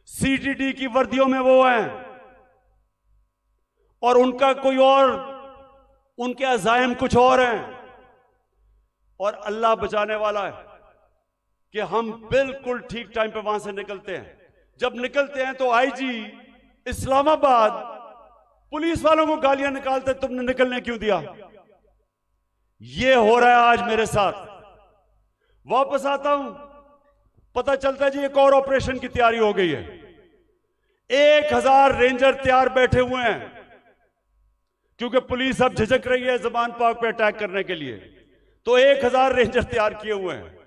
सीटीडी की वर्दियों में वो हैं, और उनका कोई और, उनके अज़ाइम कुछ और हैं, और अल्लाह बचाने वाला है कि हम बिल्कुल ठीक टाइम पे वहां से निकलते हैं। जब निकलते हैं तो आईजी इस्लामाबाद पुलिस वालों को गालियां निकालते, तुमने निकलने क्यों दिया। ये हो रहा है आज मेरे साथ। वापस आता हूं, पता चलता है जी एक और ऑपरेशन की तैयारी हो गई है। 1000 रेंजर तैयार बैठे हुए हैं, क्योंकि पुलिस अब झिझक रही है ज़मान पाक पे अटैक करने के लिए, तो 1000 रेंजर तैयार किए हुए हैं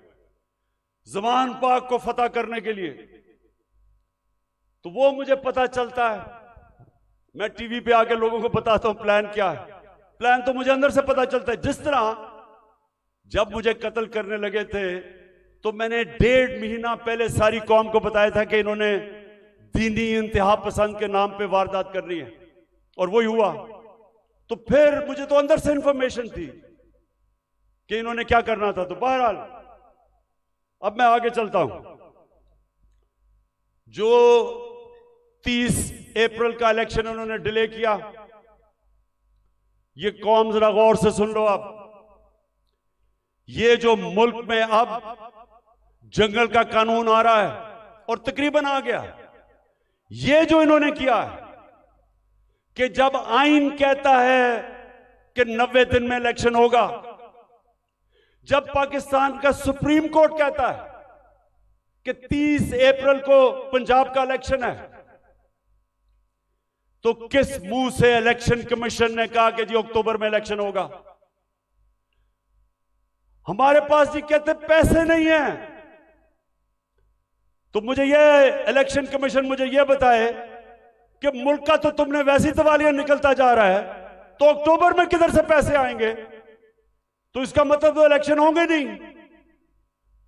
ज़मान पाक को फतह करने के लिए। तो वो मुझे पता चलता है, मैं टीवी पे आके लोगों को बताता हूं प्लान क्या है। प्लान तो मुझे अंदर से पता चलता है। जिस तरह जब मुझे कत्ल करने लगे थे तो मैंने 1.5 महीना पहले सारी कौम को बताया था कि इन्होंने दीनी इंतहा पसंद के नाम पे वारदात करनी है, और वही हुआ। तो फिर मुझे तो अंदर से इंफॉर्मेशन थी कि इन्होंने क्या करना था। तो बहरहाल अब मैं आगे चलता हूं। जो 30 अप्रैल का इलेक्शन उन्होंने डिले किया, ये कौम जरा गौर से सुन लो। अब ये जो मुल्क में अब जंगल का कानून आ रहा है और तकरीबन आ गया, ये जो इन्होंने किया है कि जब आइन कहता है कि 90 दिन में इलेक्शन होगा, जब पाकिस्तान का सुप्रीम कोर्ट कहता है कि 30 अप्रैल को पंजाब का इलेक्शन है, तो किस मुंह से इलेक्शन कमीशन ने कहा कि जी अक्टूबर में इलेक्शन होगा। हमारे पास जी कहते पैसे नहीं है। तो मुझे ये इलेक्शन कमीशन मुझे ये बताए कि मुल्क का तो तुमने वैसी तवालियां निकलता जा रहा है, तो अक्टूबर में किधर से पैसे आएंगे। तो इसका मतलब तो इलेक्शन होंगे नहीं।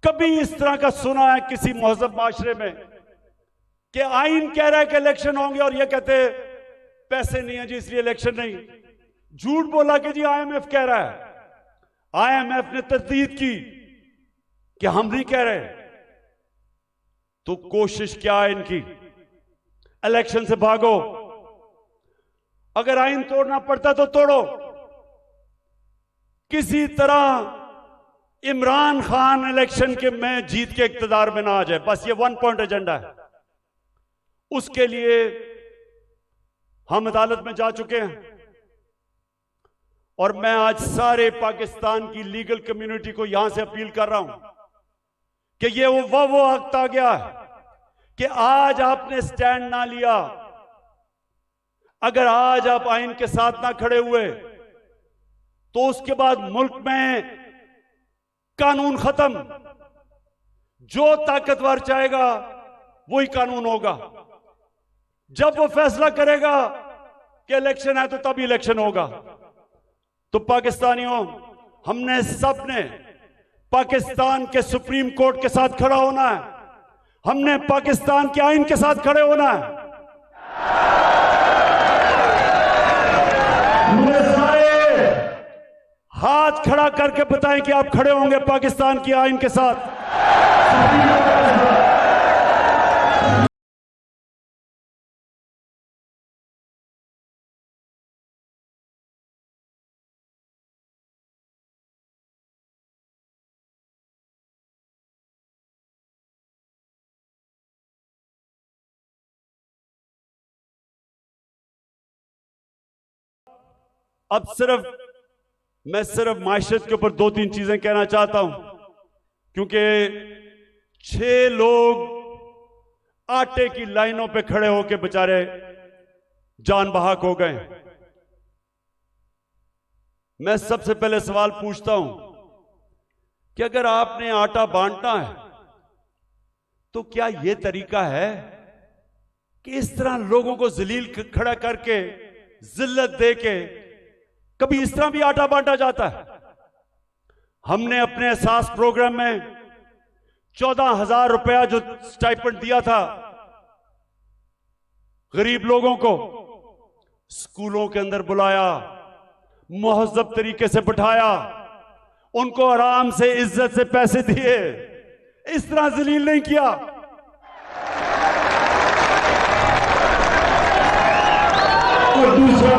कभी इस तरह का सुना है किसी महज़ब माशरे में कि आइन कह रहा है कि इलेक्शन होंगे और ये कहते पैसे नहीं है जी इसलिए इलेक्शन नहीं। झूठ बोला कि जी आईएमएफ कह रहा है। आईएमएफ ने तस्दीक की कि हम नहीं कह रहे। तो कोशिश क्या है इनकी, इलेक्शन से भागो। अगर आइन तोड़ना पड़ता तो तोड़ो, किसी तरह इमरान खान इलेक्शन के में जीत के इक्तदार में ना आ जाए, बस ये 1 पॉइंट एजेंडा है। उसके लिए हम अदालत में जा चुके हैं, और मैं आज सारे पाकिस्तान की लीगल कम्युनिटी को यहां से अपील कर रहा हूं कि ये वो वक्त आ गया है कि आज आपने स्टैंड ना लिया, अगर आज आप आइन के साथ ना खड़े हुए तो उसके बाद मुल्क में कानून खत्म। जो ताकतवर चाहेगा वही कानून होगा। जब वो फैसला करेगा कि इलेक्शन है तो तब इलेक्शन होगा। तो पाकिस्तानियों, हमने सबने पाकिस्तान के सुप्रीम कोर्ट के साथ खड़ा होना है। हमने पाकिस्तान के आइन के साथ खड़े होना है। मुझे सारे हाथ खड़ा करके बताएं कि आप खड़े होंगे पाकिस्तान की आइन के साथ, सुप्रीम कोर्ट के साथ। अब मैं सिर्फ माशरत के ऊपर 2-3 चीजें कहना चाहता हूं, क्योंकि 6 लोग आटे की लाइनों पे खड़े होकर बेचारे जान बहाक हो गए। मैं सबसे पहले सवाल पूछता हूं कि अगर आपने आटा बांटना है तो क्या यह तरीका है कि इस तरह लोगों को जलील खड़ा करके, जिल्लत दे के, कभी इस तरह भी आटा बांटा जाता है? हमने अपने एहसास प्रोग्राम में 14,000 रुपया जो स्टाइपेंड दिया था गरीब लोगों को, स्कूलों के अंदर बुलाया, मुहज्जब तरीके से बिठाया, उनको आराम से इज्जत से पैसे दिए, इस तरह जलील नहीं किया। और दूसरा,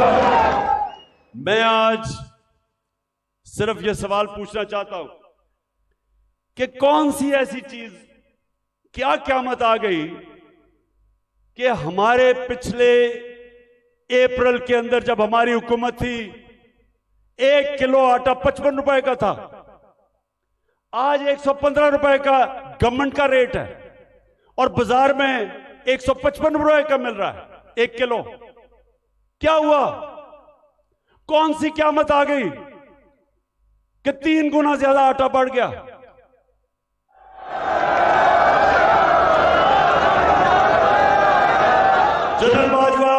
मैं आज सिर्फ यह सवाल पूछना चाहता हूं कि कौन सी ऐसी चीज, क्या क़यामत आ गई कि हमारे पिछले अप्रैल के अंदर जब हमारी हुकूमत थी 1 किलो आटा 55 रुपए का था, आज 115 रुपए का गवर्नमेंट का रेट है और बाजार में 155 रुपए का मिल रहा है 1 किलो। क्या हुआ? कौन सी क़यामत आ गई कि 3 गुना ज्यादा आटा बढ़ गया? जनरल बाजवा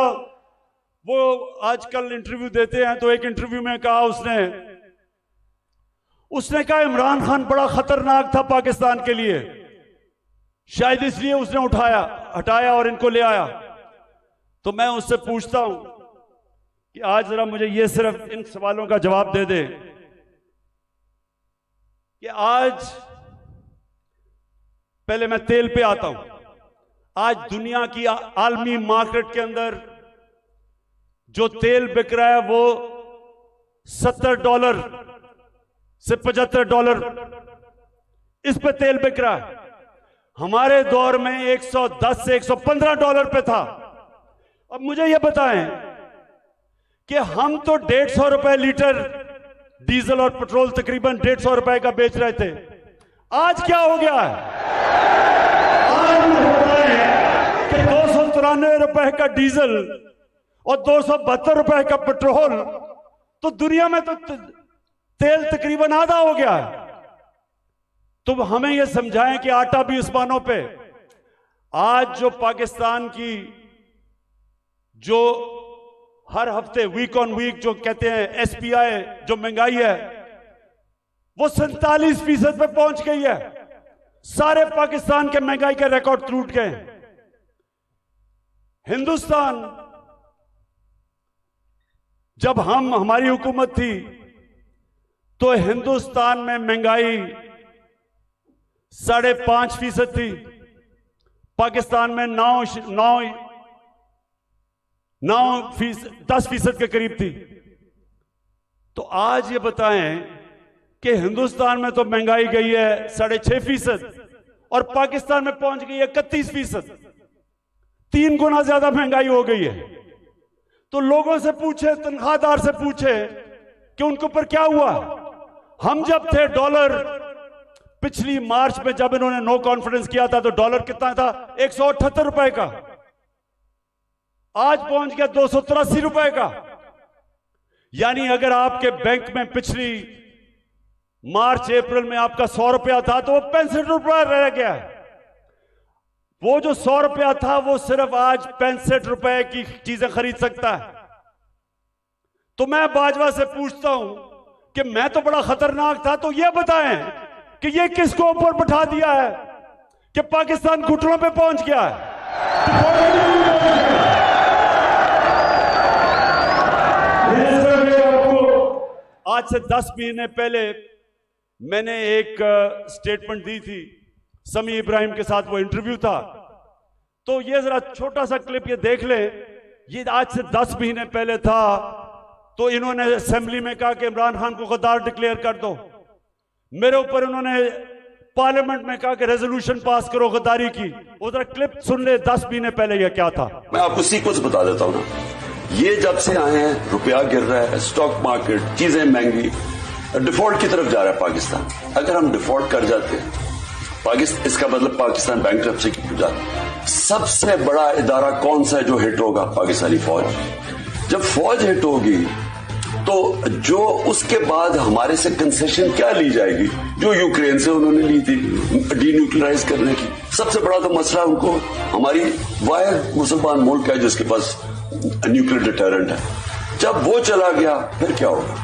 वो आजकल इंटरव्यू देते हैं, तो एक इंटरव्यू में कहा उसने कहा इमरान खान बड़ा खतरनाक था पाकिस्तान के लिए, शायद इसलिए उसने हटाया और इनको ले आया। तो मैं उससे पूछता हूं कि आज जरा मुझे ये सिर्फ इन सवालों का जवाब दे दे कि आज, पहले मैं तेल पे आता हूं, आज दुनिया की आलमी मार्केट के अंदर जो तेल बिक रहा है वो $70 से $75 इस पे तेल बिक रहा है। हमारे दौर में $110 से $115 पे था। अब मुझे यह बताएं कि हम तो 150 रुपए लीटर डीजल और पेट्रोल तकरीबन 150 रुपए का बेच रहे थे, आज क्या हो गया है? आज होता है कि 293 रुपए का डीजल और 272 रुपए का पेट्रोल, तो दुनिया में तो तेल तकरीबन आधा हो गया है। तो हमें यह समझाएं कि आटा भी उस्मानों पे। आज जो पाकिस्तान की जो हर हफ्ते वीक ऑन वीक जो कहते हैं SPI, जो महंगाई है वो 47% पे पहुंच गई है। सारे पाकिस्तान के महंगाई के रिकॉर्ड टूट गए। हिंदुस्तान, जब हमारी हुकूमत थी तो हिंदुस्तान में महंगाई 5.5% थी, पाकिस्तान में 10% के करीब थी। तो आज ये बताएं कि हिंदुस्तान में तो महंगाई गई है 6.5% और पाकिस्तान में पहुंच गई है 31%। 3 गुना ज्यादा महंगाई हो गई है। तो लोगों से पूछे, तनख्वाहदार से पूछे कि उनके ऊपर क्या हुआ। हम जब थे डॉलर, पिछली मार्च में जब इन्होंने नो कॉन्फिडेंस किया था तो डॉलर कितना था? 178 रुपए का। आज पहुंच गया 283 रुपए का। यानी अगर आपके बैंक में पिछली मार्च अप्रैल में आपका 100 रुपया था तो वो 65 रुपया रह गया है। वो जो 100 रुपया था वो सिर्फ आज 65 रुपए की चीजें खरीद सकता है। तो मैं बाजवा से पूछता हूं कि मैं तो बड़ा खतरनाक था, तो ये बताएं कि ये किसको ऊपर बैठा दिया है कि पाकिस्तान घुटनों पे पहुंच गया है। आज से 10 महीने पहले मैंने एक स्टेटमेंट दी थी, समी इब्राहिम के साथ वो इंटरव्यू था। तो ये जरा छोटा सा क्लिप ये देख लें। ये आज से 10 महीने पहले था। तो इन्होंने असेंबली में कहा कि इमरान खान को गद्दार डिक्लेयर कर दो। मेरे ऊपर इन्होंने पार्लियामेंट में कहा कि रेजोल्यूशन पास करो गद्दारी की। उधर क्लिप सुन ले 10 महीने पहले ये क्या था। मैं आपको सीक्वेंस बता देता हूं ना। ये जब से आए हैं रुपया गिर रहा है, स्टॉक मार्केट, चीजें महंगी, डिफॉल्ट की तरफ जा रहा है पाकिस्तान। अगर हम डिफॉल्ट कर जाते हैं पाकिस्तान, इसका मतलब पाकिस्तान बैंकरप्सी की जाता। सबसे बड़ा इदारा कौन सा है जो हिट होगा? पाकिस्तानी फौज। जब फौज हिट होगी तो जो उसके बाद हमारे से कंसेशन क्या ली जाएगी जो यूक्रेन से उन्होंने ली थी डीन्यूक्लियराइज करने की। सबसे बड़ा तो मसला उनको हमारी वाहिद मुसलमान मुल्क है जिसके पास न्यूक्लियर डिटरेंट है। जब वो चला गया फिर क्या होगा?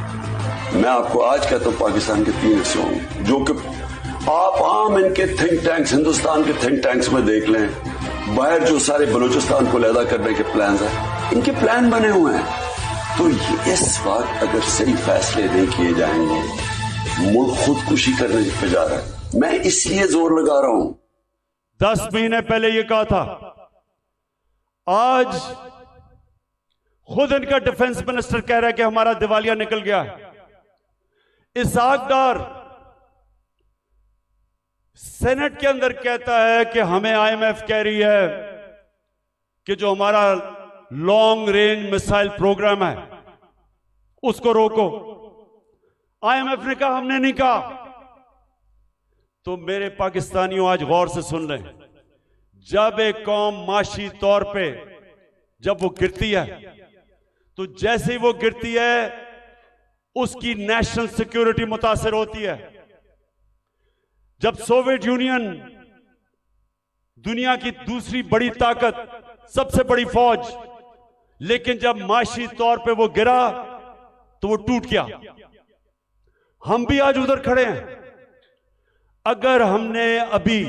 मैं आपको आज कहता हूं पाकिस्तान के 3 हिस्से होंगे जो कि आप आम इनके थिंक टैंक्स, हिंदुस्तान के थिंक टैंक्स में देख लें। बाहर जो सारे बलूचिस्तान को लैदा करने के प्लान है, इनके प्लान बने हुए हैं। तो इस वक्त अगर सही फैसले नहीं किए जाएंगे मुल्क खुदकुशी करने पे जा रहा है। मैं इसलिए जोर लगा रहा हूं। 10 महीने पहले ये कहा था। आज खुद इनका डिफेंस मिनिस्टर कह रहा है कि हमारा दिवालिया निकल गया है। इसहाक डार सेनेट के अंदर कहता है कि हमें आईएमएफ कह रही है कि जो हमारा लॉन्ग रेंज मिसाइल प्रोग्राम है उसको रोको। आईएमएफ ने कहा, हमने नहीं कहा। तो मेरे पाकिस्तानियों आज गौर से सुन लें। जब एक कौम माशी तौर पे जब वो गिरती है तो जैसे ही वो गिरती है उसकी नेशनल सिक्योरिटी मुतासिर होती है। जब सोवियत यूनियन दुनिया की दूसरी बड़ी ताकत, सबसे बड़ी फौज, लेकिन जब माशी तौर पे वो गिरा तो वो टूट गया। हम भी आज उधर खड़े हैं। अगर हमने अभी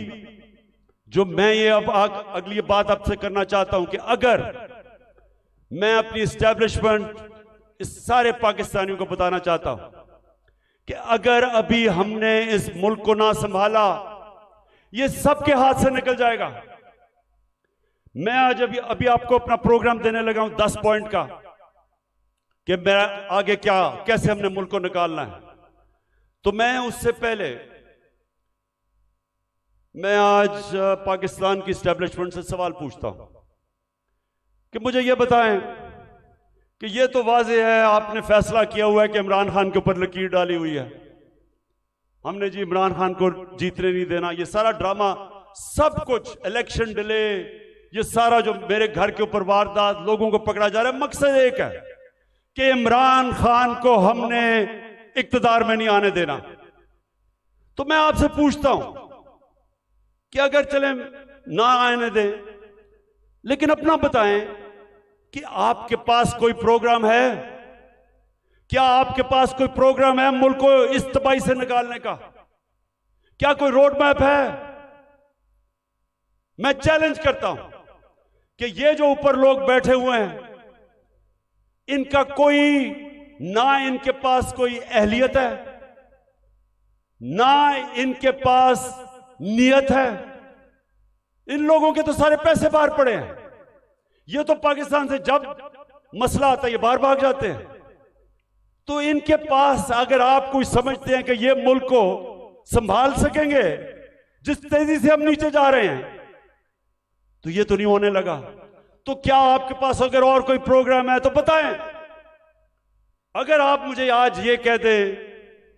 जो मैं ये अब अगली बात आपसे करना चाहता हूं कि अगर मैं अपनी एस्टैब्लिशमेंट इस सारे पाकिस्तानियों को बताना चाहता हूं कि अगर अभी हमने इस मुल्क को ना संभाला ये सबके हाथ से निकल जाएगा। मैं आज अभी आपको अपना प्रोग्राम देने लगा हूं 10 पॉइंट का कि मैं आगे कैसे हमने मुल्क को निकालना है। तो मैं उससे पहले मैं आज पाकिस्तान की एस्टैब्लिशमेंट से सवाल पूछता हूं कि मुझे यह बताएं कि यह तो वाज़ेह है आपने फैसला किया हुआ है कि इमरान खान के ऊपर लकीर डाली हुई है। हमने जी इमरान खान को जीतने नहीं देना, ये सारा ड्रामा, सब कुछ, इलेक्शन डिले, ये सारा जो मेरे घर के ऊपर वारदात, लोगों को पकड़ा जा रहा है, मकसद एक है कि इमरान खान को हमने इक्तदार में नहीं आने देना। तो मैं आपसे पूछता हूं कि अगर चले ना आने दें, लेकिन अपना बताएं कि आपके पास कोई प्रोग्राम है? क्या आपके पास कोई प्रोग्राम है मुल्क को इस तबाही से निकालने का? क्या कोई रोड मैप है? मैं चैलेंज करता हूं कि ये जो ऊपर लोग बैठे हुए हैं इनका कोई, ना इनके पास कोई अहलियत है, ना इनके पास नियत है। इन लोगों के तो सारे पैसे बाहर पड़े हैं। ये तो पाकिस्तान से जब मसला आता है ये बाहर भाग जाते हैं। तो इनके पास, अगर आप कोई समझते हैं कि ये मुल्क को संभाल सकेंगे जिस तेजी से हम नीचे जा रहे हैं, तो ये तो नहीं होने लगा। तो क्या आपके पास अगर और कोई प्रोग्राम है तो बताएं। अगर आप मुझे आज ये कह दें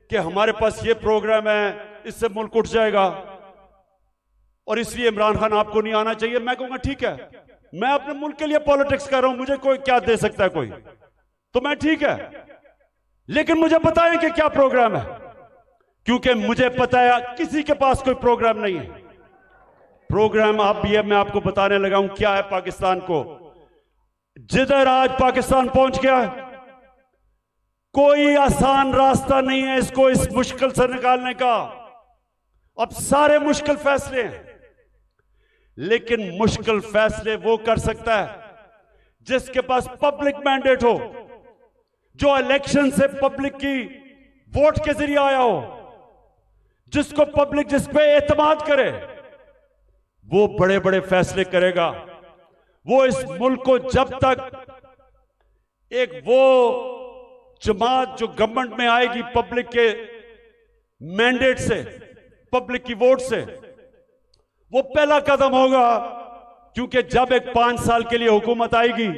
कि हमारे पास ये प्रोग्राम है, इससे मुल्क उठ जाएगा और इसलिए इमरान खान आपको नहीं आना चाहिए, मैं कहूंगा ठीक है, मैं अपने मुल्क के लिए पॉलिटिक्स कर रहा हूं, मुझे कोई क्या दे सकता है कोई, तो मैं ठीक है, लेकिन मुझे बताएं कि क्या प्रोग्राम है, क्योंकि मुझे पता है किसी के पास कोई प्रोग्राम नहीं है। प्रोग्राम आप भी है, मैं आपको बताने लगा हूं क्या है पाकिस्तान को। जिधर आज पाकिस्तान पहुंच गया है, कोई आसान रास्ता नहीं है इसको इस मुश्किल से निकालने का। अब सारे मुश्किल फैसले हैं, लेकिन मुश्किल फैसले वो कर सकता है जिसके पास पब्लिक मैंडेट हो, जो इलेक्शन से पब्लिक की वोट के जरिए आया हो, जिसको पब्लिक जिस पे एतमाद करे, वो बड़े बड़े फैसले करेगा। वो इस मुल्क को जब तक एक वो जमात जो गवर्नमेंट में आएगी पब्लिक के मैंडेट से, पब्लिक की वोट से, वो पहला कदम होगा, क्योंकि जब एक 5 साल के लिए हुकूमत आएगी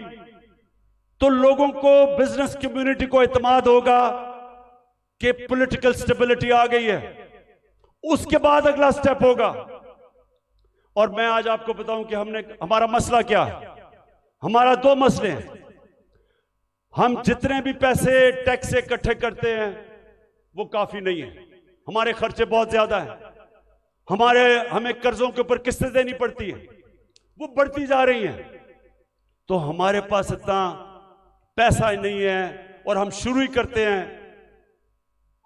तो लोगों को, बिजनेस कम्युनिटी को एतमाद होगा कि पॉलिटिकल स्टेबिलिटी आ गई है। उसके बाद अगला स्टेप होगा। और मैं आज आपको बताऊं कि हमारा मसला क्या है। हमारा 2 मसले हैं। हम जितने भी पैसे टैक्स से इकट्ठे करते हैं वो काफी नहीं है, हमारे खर्चे बहुत ज्यादा हैं, हमें कर्जों के ऊपर किस्तें देनी पड़ती हैं, वो बढ़ती जा रही हैं, तो हमारे पास इतना पैसा नहीं है और हम शुरू ही करते हैं,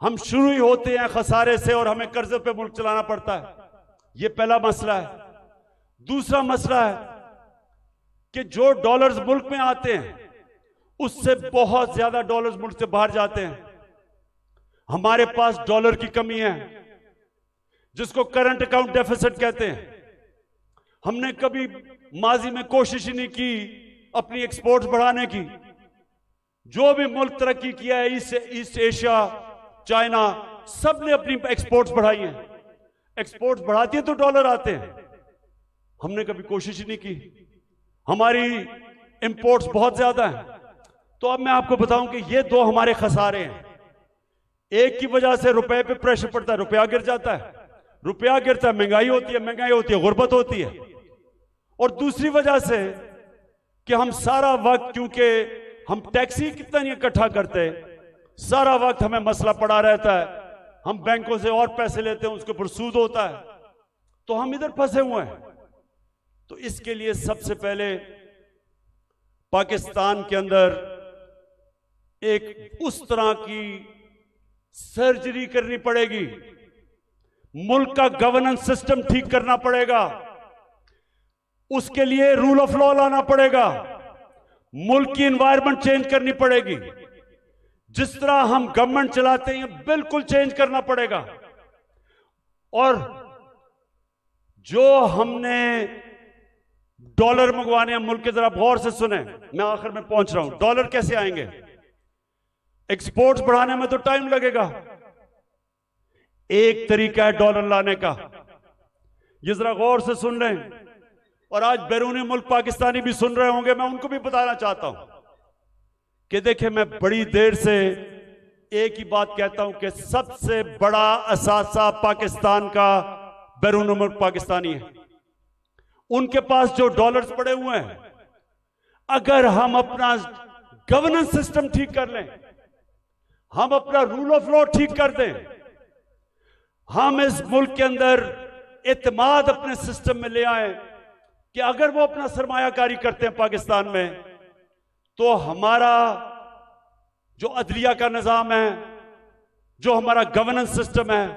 हम शुरू ही होते हैं खसारे से और हमें कर्जे पे मुल्क चलाना पड़ता है। ये पहला मसला है। दूसरा मसला है कि जो डॉलर्स मुल्क में आते हैं उससे बहुत ज्यादा डॉलर्स मुल्क से बाहर जाते हैं। हमारे पास डॉलर की कमी है, जिसको करंट अकाउंट डेफिसिट कहते हैं। हमने कभी माजी में कोशिश ही नहीं की अपनी एक्सपोर्ट्स बढ़ाने की। जो भी मुल्क तरक्की किया है, ईस्ट एशिया, चाइना, सब ने अपनी एक्सपोर्ट्स बढ़ाई हैं। एक्सपोर्ट्स बढ़ाती है तो डॉलर आते हैं। हमने कभी कोशिश ही नहीं की, हमारी इंपोर्ट्स बहुत ज्यादा हैं। तो अब मैं आपको बताऊं कि ये 2 हमारे खसारे हैं। एक की वजह से रुपए पे प्रेशर पड़ता है, रुपया गिर जाता है, रुपया गिरता है, महंगाई होती है, गुर्बत होती है। और दूसरी वजह से कि हम सारा वक्त, क्योंकि हम टैक्स ही कितना नहीं इकट्ठा करते, सारा वक्त हमें मसला पड़ा रहता है। हम बैंकों से और पैसे लेते हैं, उसके ऊपर सूद होता है, तो हम इधर फंसे हुए हैं। तो इसके लिए सबसे पहले पाकिस्तान के अंदर एक उस तरह की सर्जरी करनी पड़ेगी, मुल्क का गवर्नेंस सिस्टम ठीक करना पड़ेगा, उसके लिए रूल ऑफ लॉ लाना पड़ेगा, मुल्क की एनवायरनमेंट चेंज करनी पड़ेगी। जिस तरह हम गवर्नमेंट चलाते हैं बिल्कुल चेंज करना पड़ेगा। और जो हमने डॉलर मंगवाने हैं मुल्क के, जरा गौर से सुने, मैं आखिर में पहुंच रहा हूं। डॉलर कैसे आएंगे? एक्सपोर्ट्स बढ़ाने में तो टाइम लगेगा। एक तरीका है डॉलर लाने का, ये जरा गौर से सुन लें। और आज बैरूनी मुल्क पाकिस्तानी भी सुन रहे होंगे, मैं उनको भी बताना चाहता हूं कि देखिए, मैं बड़ी देर से एक ही बात कहता हूं कि सबसे बड़ा असासा पाकिस्तान का बैरूनी मुल्क पाकिस्तानी है। उनके पास जो डॉलर्स पड़े हुए हैं, अगर हम अपना गवर्नेंस सिस्टम ठीक कर लें, हम अपना रूल ऑफ लॉ ठीक कर दें, हम इस मुल्क के अंदर एतमाद अपने सिस्टम में ले आए कि अगर वो अपना सरमायाकारी करते हैं पाकिस्तान में, तो हमारा जो अदलिया का निजाम है, जो हमारा गवर्नेंस सिस्टम है,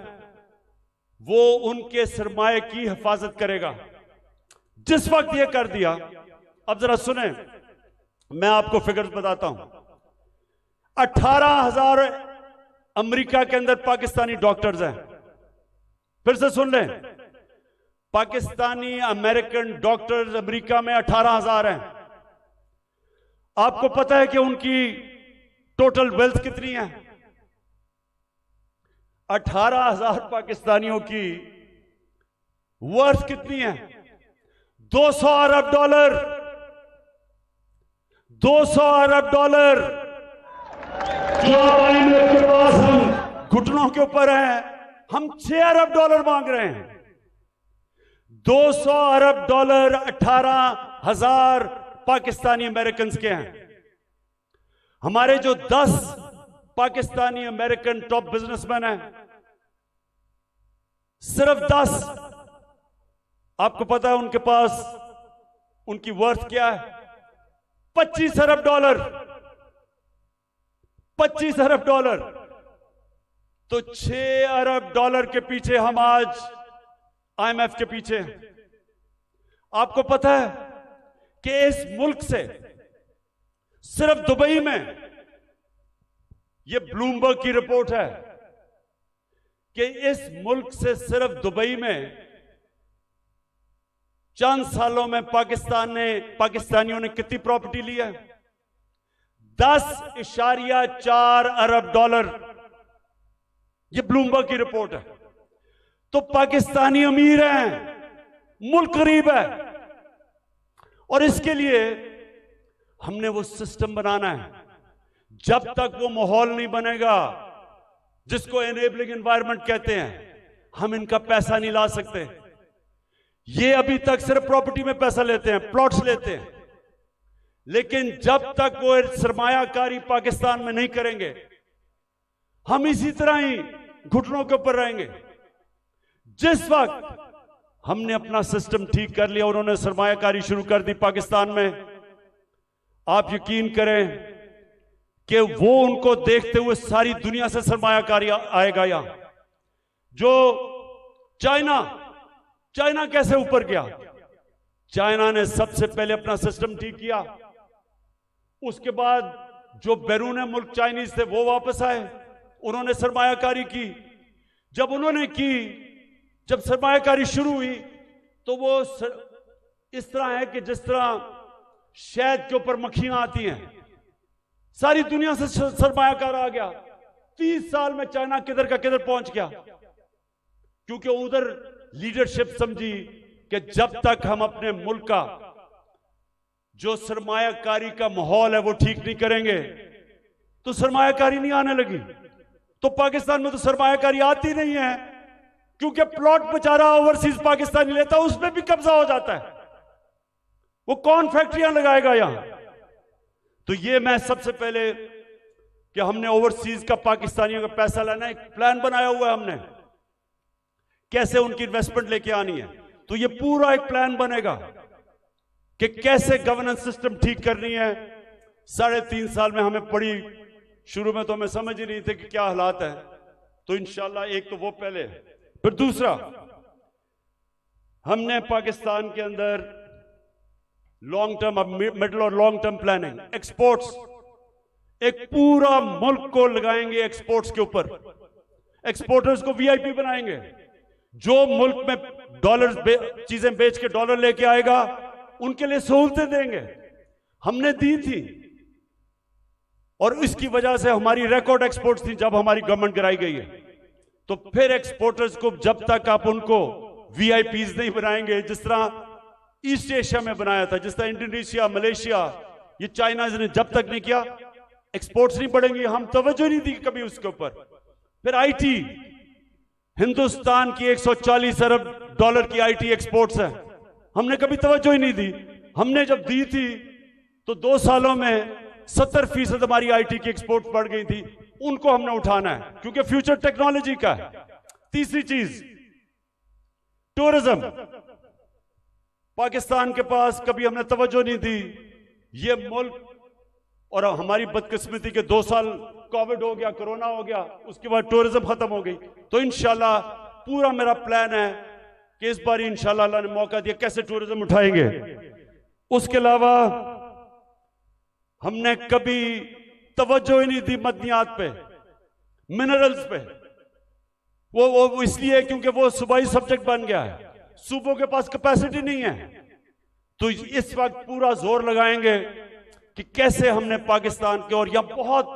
वो उनके सरमाए की हिफाजत करेगा। जिस वक्त ये कर दिया, अब जरा सुने, मैं आपको फिगर्स बताता हूं। 18,000 अमेरिका के अंदर पाकिस्तानी डॉक्टर्स हैं। फिर से सुन लें, पाकिस्तानी अमेरिकन डॉक्टर्स अमेरिका में 18,000 हैं। आपको पता है कि उनकी टोटल वेल्थ कितनी है? 18,000 पाकिस्तानियों की वर्थ कितनी है? 200 अरब डॉलर। 200 अरब डॉलर जो IMF के पास हम घुटनों के ऊपर हैं, हम 6 अरब डॉलर मांग रहे हैं। 200 अरब डॉलर 18 हजार पाकिस्तानी अमेरिकन के हैं। हमारे जो 10 पाकिस्तानी अमेरिकन टॉप बिजनेसमैन हैं, सिर्फ 10, आपको पता है उनके पास उनकी वर्थ क्या है? 25 अरब डॉलर। 25 अरब डॉलर। तो 6 अरब डॉलर के पीछे हम आज IMF के पीछे हैं। आपको पता है कि इस मुल्क से सिर्फ दुबई में, यह ब्लूमबर्ग की रिपोर्ट है कि इस मुल्क से सिर्फ दुबई में चंद सालों में पाकिस्तानियों ने कितनी प्रॉपर्टी ली है? 10.4 अरब डॉलर। यह ब्लूमबर्ग की रिपोर्ट है। तो पाकिस्तानी अमीर हैं, मुल्क गरीब है, और इसके लिए हमने वो सिस्टम बनाना है। जब तक वो माहौल नहीं बनेगा जिसको एनेबलिंग एनवायरनमेंट कहते हैं, हम इनका पैसा नहीं ला सकते। ये अभी तक सिर्फ प्रॉपर्टी में पैसा लेते हैं, प्लॉट्स लेते हैं, लेकिन जब तक वो सरमायाकारी पाकिस्तान में नहीं करेंगे, हम इसी तरह ही घुटनों के ऊपर रहेंगे। जिस वक्त हमने अपना सिस्टम ठीक कर लिया, उन्होंने सरमायाकारी शुरू कर दी पाकिस्तान में, आप यकीन करें कि वो उनको देखते हुए सारी दुनिया से सरमायाकारी आएगा। यहां जो चाइना कैसे ऊपर गया? चाइना ने सबसे पहले अपना सिस्टम ठीक किया, उसके बाद जो बैरून मुल्क चाइनीज थे वो वापस आए, उन्होंने सरमायाकारी की। जब सरमायाकारी शुरू हुई तो वो इस तरह है कि जिस तरह शहद के ऊपर मक्खियां आती हैं, सारी दुनिया से सरमायाकार आ गया। 30 साल में चाइना किधर का किधर पहुंच गया, क्योंकि उधर लीडरशिप समझी कि जब तक हम अपने मुल्क का जो सरमायाकारी का माहौल है वो ठीक नहीं करेंगे तो सरमायाकारी नहीं आने लगी। तो पाकिस्तान में तो सरमायाकारी आती नहीं है, क्योंकि प्लॉट बेचारा ओवरसीज पाकिस्तानी लेता है, उसमें भी कब्जा हो जाता है। वो कौन फैक्ट्रियां लगाएगा यहां? तो ये मैं सबसे पहले कि हमने ओवरसीज का पाकिस्तानियों का पैसा लेना, एक प्लान बनाया हुआ है हमने, कैसे उनकी इन्वेस्टमेंट लेके आनी है। तो ये पूरा एक प्लान बनेगा कि कैसे गवर्नेंस सिस्टम ठीक करनी है। 3.5 साल में हमें पड़ी, शुरू में तो हमें समझ ही नहीं थे कि क्या हालात है। तो इंशाल्लाह एक तो वो पहले, फिर दूसरा, हमने पाकिस्तान के अंदर लॉन्ग टर्म, मिडिल और लॉन्ग टर्म प्लानिंग, एक्सपोर्ट्स, एक पूरा मुल्क को लगाएंगे एक्सपोर्ट्स के ऊपर। एक्सपोर्टर्स को VIP बनाएंगे। जो मुल्क में डॉलर चीजें बेच के डॉलर लेके आएगा उनके लिए सहूलतें देंगे। हमने दी थी, और इसकी वजह से हमारी रिकॉर्ड एक्सपोर्ट्स थी जब हमारी गवर्नमेंट गिराई गई है। तो फिर एक्सपोर्टर्स को जब तक आप उनको VIPs नहीं बनाएंगे, जिस तरह ईस्ट एशिया में बनाया था, जिस तरह इंडोनेशिया, मलेशिया, ये चाइना ने जब तक नहीं किया, एक्सपोर्ट्स नहीं बढ़ेंगी। हम तवज्जो नहीं दी कभी उसके ऊपर। फिर IT, हिंदुस्तान की 140 अरब डॉलर की IT एक्सपोर्ट्स है, हमने कभी तवज्जो ही नहीं दी। हमने जब दी थी तो 2 सालों में 70% हमारी IT की एक्सपोर्ट बढ़ गई थी। उनको हमने उठाना है, क्योंकि फ्यूचर टेक्नोलॉजी का है। तीसरी चीज, टूरिज्म। पाकिस्तान के पास कभी हमने तवज्जो नहीं दी। ये मुल्क, और हमारी बदकिस्मती के 2 साल कोविड हो गया, कोरोना हो गया, उसके बाद टूरिज्म खत्म हो गई। तो इंशाल्लाह पूरा मेरा प्लान है कि इस बार इंशाल्लाह अल्लाह ने मौका दिया, कैसे टूरिज्म उठाएंगे। उसके अलावा हमने कभी तवज्जो ही नहीं दी मदनियात पे, मिनरल्स पे। वो इसलिए क्योंकि वो सूबाई सब्जेक्ट बन गया है, सूबों के पास कैपेसिटी नहीं है। तो इस वक्त पूरा जोर लगाएंगे कि कैसे हमने पाकिस्तान के, और यहां बहुत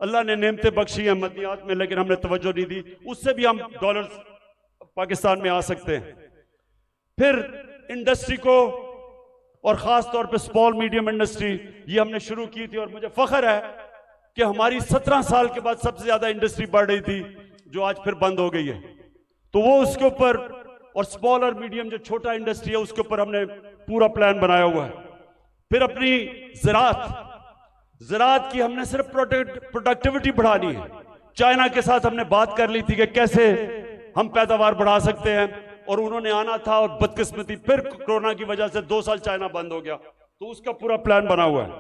अल्लाह ने नेमतें बख्शी हैं मदनियात में, लेकिन हमने तवज्जो नहीं दी, उससे भी हम डॉलर्स पाकिस्तान में आ सकते हैं। फिर इंडस्ट्री को, और खास तौर पे स्मॉल मीडियम इंडस्ट्री, ये हमने शुरू की थी, और मुझे फख्र है कि हमारी 17 साल के बाद सबसे ज्यादा इंडस्ट्री बढ़ रही थी, जो आज फिर बंद हो गई है। तो वो उसके ऊपर, और स्मॉल और मीडियम जो छोटा इंडस्ट्री है उसके ऊपर हमने पूरा प्लान बनाया हुआ है। फिर अपनी ज़राअत की हमने सिर्फ प्रोडक्टिविटी बढ़ानी है। चाइना के साथ हमने बात कर ली थी कि कैसे हम पैदावार बढ़ा सकते हैं, और उन्होंने आना था, और बदकिस्मती फिर कोरोना की वजह से 2 साल चाइना बंद हो गया, तो उसका पूरा प्लान बना हुआ है।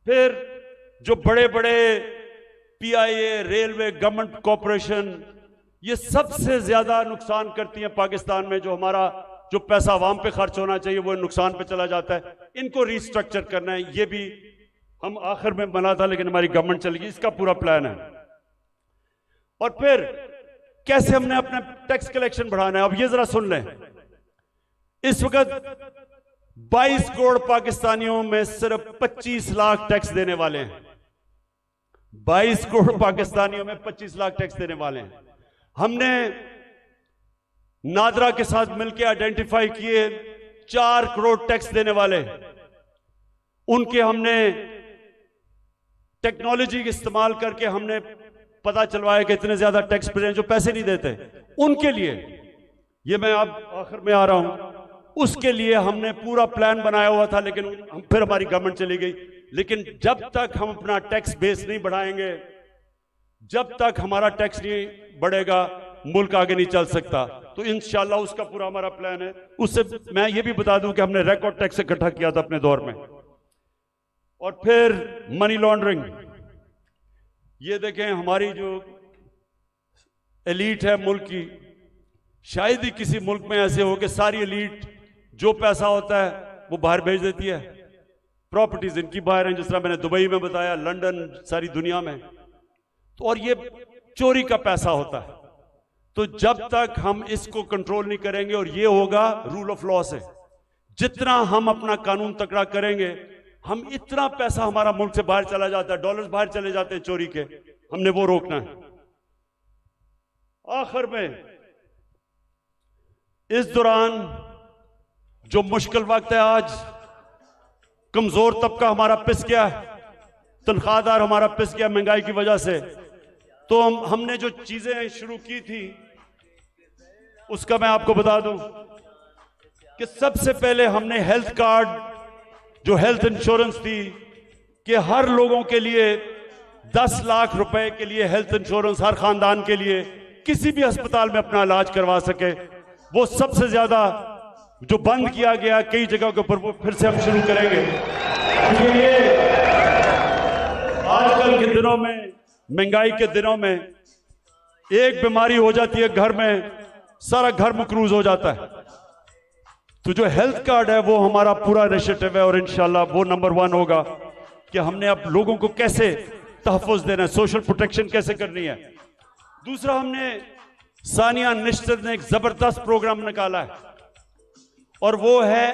फिर जो बड़े बड़े PIA, रेलवे, गवर्नमेंट कॉरपोरेशन, ये सबसे ज्यादा नुकसान करती हैं पाकिस्तान में। जो हमारा जो पैसा आवाम पे खर्च होना चाहिए वो नुकसान पे चला जाता है। इनको रिस्ट्रक्चर करना है, ये भी हम आखिर में बना था, लेकिन हमारी गवर्नमेंट चली गई। इसका पूरा प्लान है। और फिर कैसे हमने अपना टैक्स कलेक्शन बढ़ाना है, अब ये जरा सुन लें। इस वक्त 22 करोड़ पाकिस्तानियों में सिर्फ 25 लाख टैक्स देने वाले हैं। 22 करोड़ पाकिस्तानियों में 25 लाख टैक्स देने वाले हैं। हमने नादरा के साथ मिलकर आइडेंटिफाई किए 4 करोड़ टैक्स देने वाले, उनके हमने टेक्नोलॉजी का इस्तेमाल करके हमने पता चलवाया कि इतने ज्यादा टैक्स पेयर जो पैसे नहीं देते, उनके लिए ये मैं अब आखिर में आ रहा हूं, उसके लिए हमने पूरा प्लान बनाया हुआ था, लेकिन फिर हमारी गवर्नमेंट चली गई। लेकिन जब तक हम अपना टैक्स बेस नहीं बढ़ाएंगे, जब तक हमारा टैक्स नहीं बढ़ेगा, मुल्क आगे नहीं चल सकता। तो इंशाल्लाह उसका पूरा हमारा प्लान है। उससे मैं ये भी बता दूं कि हमने रिकॉर्ड टैक्स इकट्ठा किया था अपने दौर में। और फिर मनी लॉन्ड्रिंग, ये देखें हमारी जो एलीट है मुल्क की, शायद ही किसी मुल्क में ऐसे हो कि सारी एलीट जो पैसा होता है वो बाहर भेज देती है। प्रॉपर्टीज इनकी बाहर हैं, जिस तरह मैंने दुबई में बताया, लंदन, सारी दुनिया में। तो और ये चोरी का पैसा होता है। तो जब तक हम इसको कंट्रोल नहीं करेंगे, और ये होगा रूल ऑफ लॉ से, जितना हम अपना कानून तकड़ा करेंगे, हम इतना पैसा हमारा मुल्क से बाहर चला जाता है, डॉलर्स बाहर चले जाते हैं चोरी के, हमने वो रोकना है। आखिर में इस दौरान जो मुश्किल वक्त है, आज कमजोर तबका हमारा पिस गया, तनख्वाहदार हमारा पिस गया महंगाई की वजह से। तो हमने जो चीजें शुरू की थी उसका मैं आपको बता दूं कि सबसे पहले हमने हेल्थ कार्ड, जो हेल्थ इंश्योरेंस थी, कि हर लोगों के लिए 10 लाख रुपए के लिए हेल्थ इंश्योरेंस हर खानदान के लिए किसी भी अस्पताल में अपना इलाज करवा सके, वो सबसे ज्यादा जो बंद किया गया कई जगह के ऊपर, वो फिर से हम शुरू करेंगे। क्योंकि ये आजकल के दिनों में, महंगाई के दिनों में, एक बीमारी हो जाती है घर में, सारा घर मकरूज हो जाता है। तो जो हेल्थ कार्ड है वो हमारा पूरा इनिशिएटिव है, और इंशाल्लाह वो नंबर 1 होगा कि हमने अब लोगों को कैसे तहफ़्फ़ुज़ देना है, सोशल प्रोटेक्शन कैसे करनी है। दूसरा, हमने सानिया निश्चित ने एक जबरदस्त प्रोग्राम निकाला है, और वो है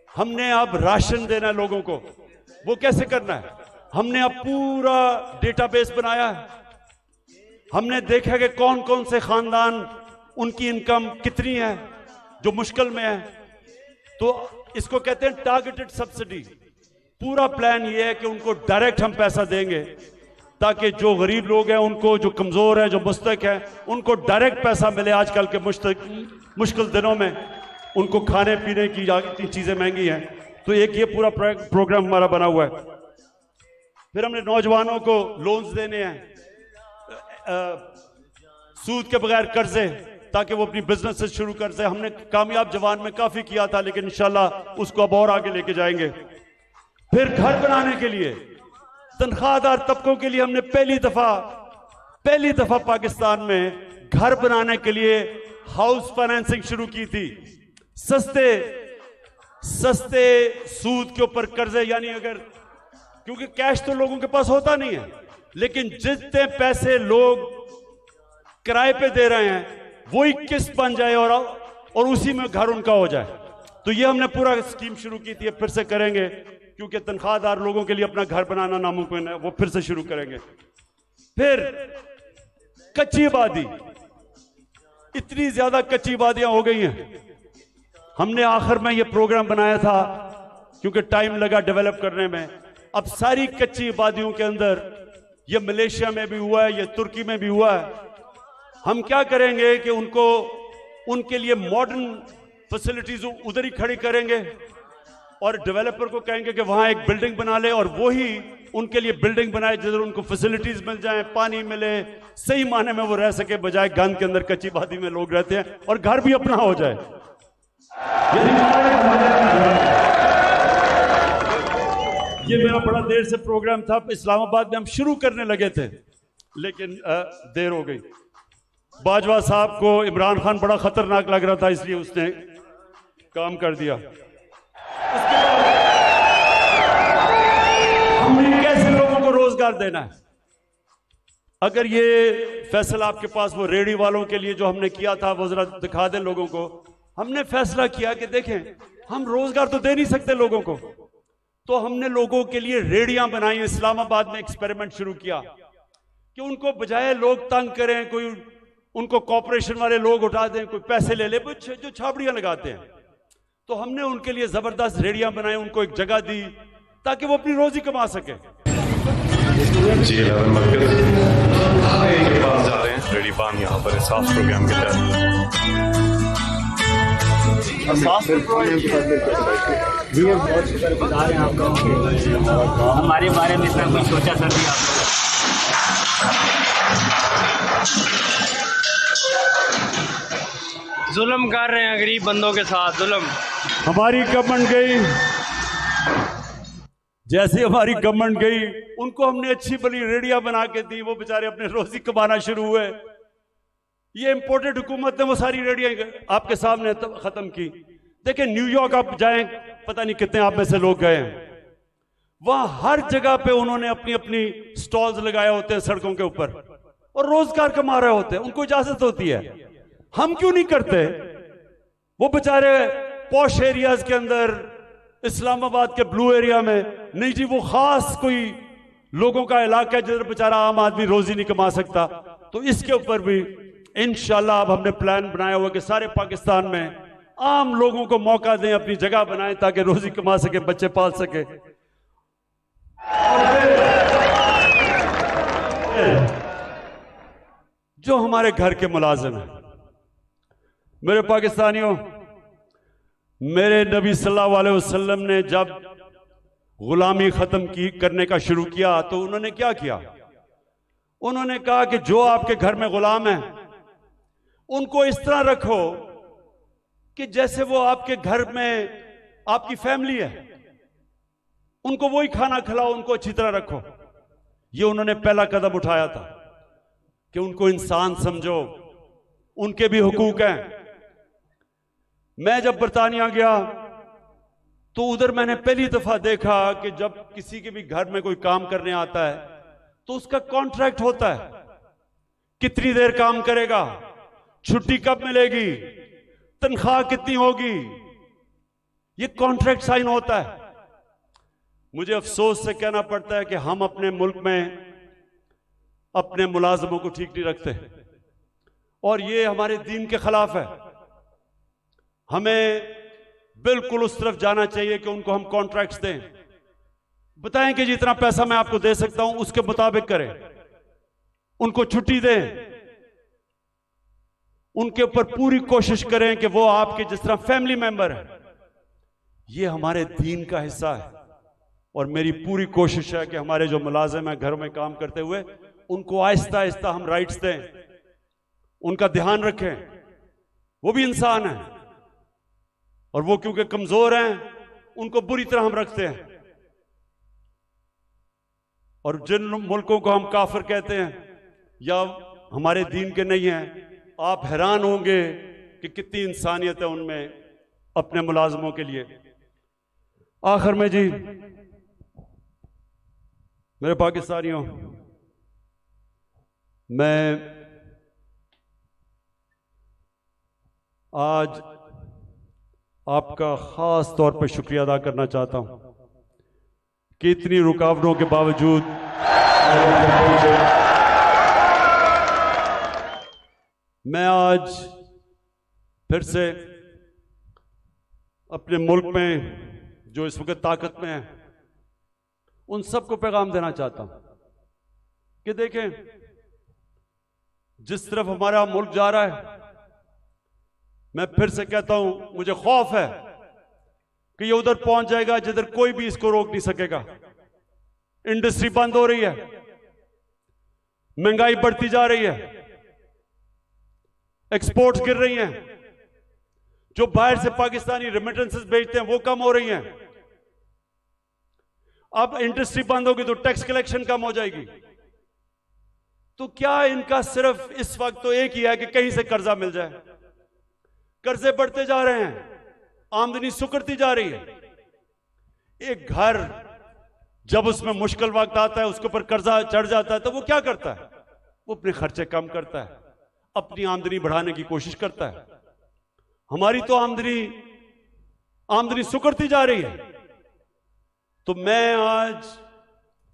हमने अब राशन देना है लोगों को। वो कैसे करना है, हमने अब पूरा डेटाबेस बनाया है। हमने देखा कि कौन कौन से खानदान, उनकी इनकम कितनी है जो मुश्किल में है। तो इसको कहते हैं टारगेटेड सब्सिडी। पूरा प्लान ये है कि उनको डायरेक्ट हम पैसा देंगे, ताकि जो गरीब लोग हैं उनको, जो कमजोर है, जो मुस्तक है, उनको डायरेक्ट पैसा मिले। आजकल के मुश्किल दिनों में उनको खाने पीने की इतनी चीजें महंगी हैं। तो एक ये पूरा प्रोग्राम हमारा बना हुआ है। फिर हमने नौजवानों को लोन्स देने हैं, सूद के बगैर कर्जे, ताकि वो अपनी बिजनेस से शुरू कर सके। हमने कामयाब जवान में काफी किया था, लेकिन इंशाल्लाह उसको अब और आगे लेके जाएंगे। फिर घर बनाने के लिए, तनख्वाहदार तबकों के लिए हमने पहली दफा पाकिस्तान में घर बनाने के लिए हाउस फाइनेंसिंग शुरू की थी। सस्ते सूद के ऊपर कर्जे, यानी अगर, क्योंकि कैश तो लोगों के पास होता नहीं है, लेकिन जितने पैसे लोग किराए पे दे रहे हैं वही किस्त बन जाए और उसी में घर उनका हो जाए। तो ये हमने पूरा स्कीम शुरू की थी, फिर से करेंगे, क्योंकि तनख्वाहदार लोगों के लिए अपना घर बनाना नामुमकिन है, वो फिर से शुरू करेंगे। फिर कच्ची आबादी, इतनी ज्यादा कच्ची आबादियां हो गई हैं। हमने आखिर में ये प्रोग्राम बनाया था, क्योंकि टाइम लगा डेवलप करने में। अब सारी कच्ची आबादियों के अंदर, ये मलेशिया में भी हुआ है, ये तुर्की में भी हुआ है, हम क्या करेंगे कि उनके लिए मॉडर्न फैसिलिटीज उधर ही खड़ी करेंगे और डेवलपर को कहेंगे कि वहां एक बिल्डिंग बना ले और वो ही उनके लिए बिल्डिंग बनाए जिधर उनको फैसिलिटीज मिल जाए, पानी मिले, सही माने में वो रह सके, बजाय गंद के अंदर कच्ची बादी में लोग रहते हैं, और घर भी अपना हो जाए। ये मेरा बड़ा देर से प्रोग्राम था, इस्लामाबाद में हम शुरू करने लगे थे लेकिन देर हो गई। बाजवा साहब को इमरान खान बड़ा खतरनाक लग रहा था इसलिए उसने काम कर दिया। उसके बाद हमने कैसे लोगों को रोजगार देना है? अगर ये फैसला आपके पास वो रेडी वालों के लिए जो हमने किया था वो जरा दिखा दें लोगों को। हमने फैसला किया कि देखें हम रोजगार तो दे नहीं सकते लोगों को, तो हमने लोगों के लिए रेडियां बनाई। इस्लामाबाद में एक्सपेरिमेंट शुरू किया कि उनको बजाय लोग तंग करें, कोई उनको कॉर्पोरेशन वाले लोग उठा दें, कोई पैसे ले ले, जो छाबड़ियां लगाते हैं, तो हमने उनके लिए जबरदस्त रेडियां बनाई, उनको एक जगह दी ताकि वो अपनी रोजी कमा सके। जी 11 मरकज के पास जा रहे हैं, रेडी पान यहाँ पर साफ प्रोग्राम के तहत। हमारे बारे में इतना कुछ सोचा सर भी आपने? जुल्म कर रहे हैं गरीब बंदों के साथ, जुल्म। हमारी गवर्नमेंट गई, जैसे हमारी गवर्नमेंट गई उनको हमने अच्छी भली रेडिया बना के दी, वो बेचारे अपने रोजी कमाना शुरू हुए। ये इंपोर्टेड हुकूमत ने वो सारी रेडिया आपके सामने खत्म की। देखिए न्यूयॉर्क आप जाएं, पता नहीं कितने आप में से लोग गए हैं, वहां हर जगह पे उन्होंने अपनी अपनी स्टॉल्स लगाए होते हैं सड़कों के ऊपर और रोजगार कमा रहे होते हैं, उनको इजाजत होती है। हम क्यों नहीं करते? वो बेचारे पॉश एरियाज के अंदर, इस्लामाबाद के ब्लू एरिया में नहीं जी, वो खास कोई लोगों का इलाका है जिधर बेचारा आम आदमी रोजी नहीं कमा सकता। तो इसके ऊपर भी इंशाल्लाह अब हमने प्लान बनाया हुआ कि सारे पाकिस्तान में आम लोगों को मौका दें, अपनी जगह बनाएं ताकि रोजी कमा सके, बच्चे पाल सके। जो हमारे घर के मुलाजिम हैं, मेरे पाकिस्तानियों, मेरे नबी सल्लल्लाहु अलैहि वसल्लम ने जब गुलामी खत्म करने का शुरू किया तो उन्होंने क्या किया? उन्होंने कहा कि जो आपके घर में गुलाम है उनको इस तरह रखो कि जैसे वो आपके घर में आपकी फैमिली है, उनको वही खाना खिलाओ, उनको अच्छी तरह रखो। ये उन्होंने पहला कदम उठाया था कि उनको इंसान समझो, उनके भी हुकूक हैं। मैं जब बरतानिया गया तो उधर मैंने पहली दफा देखा कि जब किसी के भी घर में कोई काम करने आता है तो उसका कॉन्ट्रैक्ट होता है, कितनी देर काम करेगा, छुट्टी कब मिलेगी, तनख्वाह कितनी होगी, ये कॉन्ट्रैक्ट साइन होता है। मुझे अफसोस से कहना पड़ता है कि हम अपने मुल्क में अपने मुलाजमों को ठीक नहीं रखते और ये हमारे दीन के खिलाफ है। हमें बिल्कुल उस तरफ जाना चाहिए कि उनको हम कॉन्ट्रैक्ट्स दें, बताएं कि जितना पैसा मैं आपको दे सकता हूं उसके मुताबिक करें, उनको छुट्टी दें, उनके ऊपर पूरी कोशिश करें कि वो आपके जिस तरह फैमिली मेंबर है। ये हमारे दीन का हिस्सा है और मेरी पूरी कोशिश है कि हमारे जो मुलाजिम हैं घरों में काम करते हुए उनको आहिस्ता आहिस्ता हम राइट्स दें, उनका ध्यान रखें। वो भी इंसान है और वो क्योंकि कमजोर हैं उनको बुरी तरह हम रखते हैं। और जिन मुल्कों को हम काफिर कहते हैं या हमारे दीन के नहीं हैं, आप हैरान होंगे कि कितनी इंसानियत है उनमें अपने मुलाजमों के लिए। आखिर में जी मेरे पाकिस्तानियों, मैं आज आपका खास तौर पर शुक्रिया अदा करना चाहता हूं कि इतनी रुकावटों के बावजूद मैं आज फिर से अपने मुल्क में जो इस वक्त ताकत में है उन सबको पैगाम देना चाहता हूं कि देखें जिस तरफ हमारा मुल्क जा रहा है मैं फिर से कहता हूं, मुझे खौफ है कि ये उधर पहुंच जाएगा जिधर कोई भी इसको रोक नहीं सकेगा। इंडस्ट्री बंद हो रही है, महंगाई बढ़ती जा रही है, एक्सपोर्ट्स गिर रही हैं, जो बाहर से पाकिस्तानी रेमिटेंसेस भेजते हैं वो कम हो रही हैं। अब इंडस्ट्री बंद होगी तो टैक्स कलेक्शन कम हो जाएगी। तो क्या इनका सिर्फ इस वक्त तो एक ही है कि कहीं से कर्जा मिल जाए। कर्जे बढ़ते जा रहे हैं, आमदनी सुकड़ती जा रही है। एक घर जब उसमें मुश्किल वक्त आता है, उसके ऊपर कर्जा चढ़ जाता है, तो वो क्या करता है? वो अपने खर्चे कम करता है, अपनी आमदनी बढ़ाने की कोशिश करता है। हमारी तो आमदनी सुकड़ती जा रही है। तो मैं आज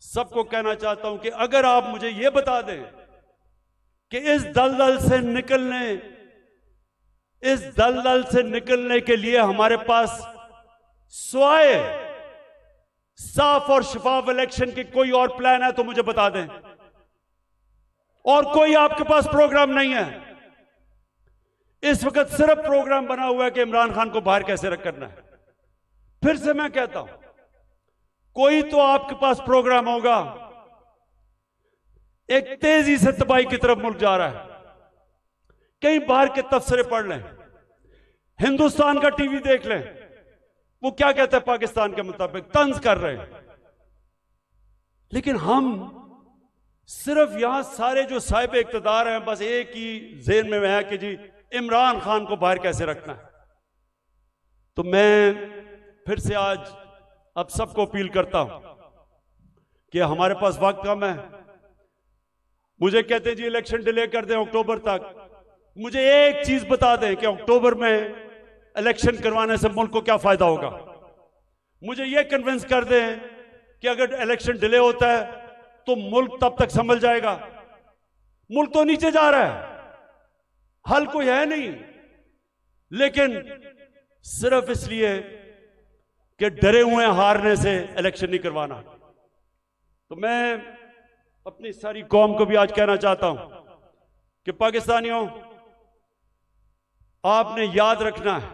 सबको कहना चाहता हूं कि अगर आप मुझे यह बता दें कि इस दलदल से निकलने के लिए हमारे पास स्वाय साफ और शफाफ इलेक्शन की कोई और प्लान है तो मुझे बता दें। और कोई आपके पास प्रोग्राम नहीं है। इस वक्त सिर्फ प्रोग्राम बना हुआ है कि इमरान खान को बाहर कैसे करना है। फिर से मैं कहता हूं, कोई तो आपके पास प्रोग्राम होगा। एक तेजी से तबाही की तरफ मुल्क जा रहा है। कहीं बाहर के तबसरे पढ़ लें, हिंदुस्तान का टीवी देख लें, वो क्या कहते हैं पाकिस्तान के मुताबिक, तंज कर रहे हैं। लेकिन हम सिर्फ यहां सारे जो साहिब इख्तिदार हैं, बस एक ही ज़हन में है कि जी इमरान खान को बाहर कैसे रखना है। तो मैं फिर से आज अब सबको अपील करता हूं कि हमारे पास वक्त कम है। मुझे कहते हैं जी इलेक्शन डिले कर दें अक्टूबर तक। मुझे एक चीज बता दें कि अक्टूबर में इलेक्शन करवाने से मुल्क को क्या फायदा होगा। मुझे यह कन्विंस कर दें कि अगर इलेक्शन डिले होता है तो मुल्क तब तक संभल जाएगा। मुल्क तो नीचे जा रहा है, हल कोई है नहीं, लेकिन सिर्फ इसलिए कि डरे हुए हारने से इलेक्शन नहीं करवाना। तो मैं अपनी सारी कौम को भी आज कहना चाहता हूं कि पाकिस्तानियों, आपने याद रखना है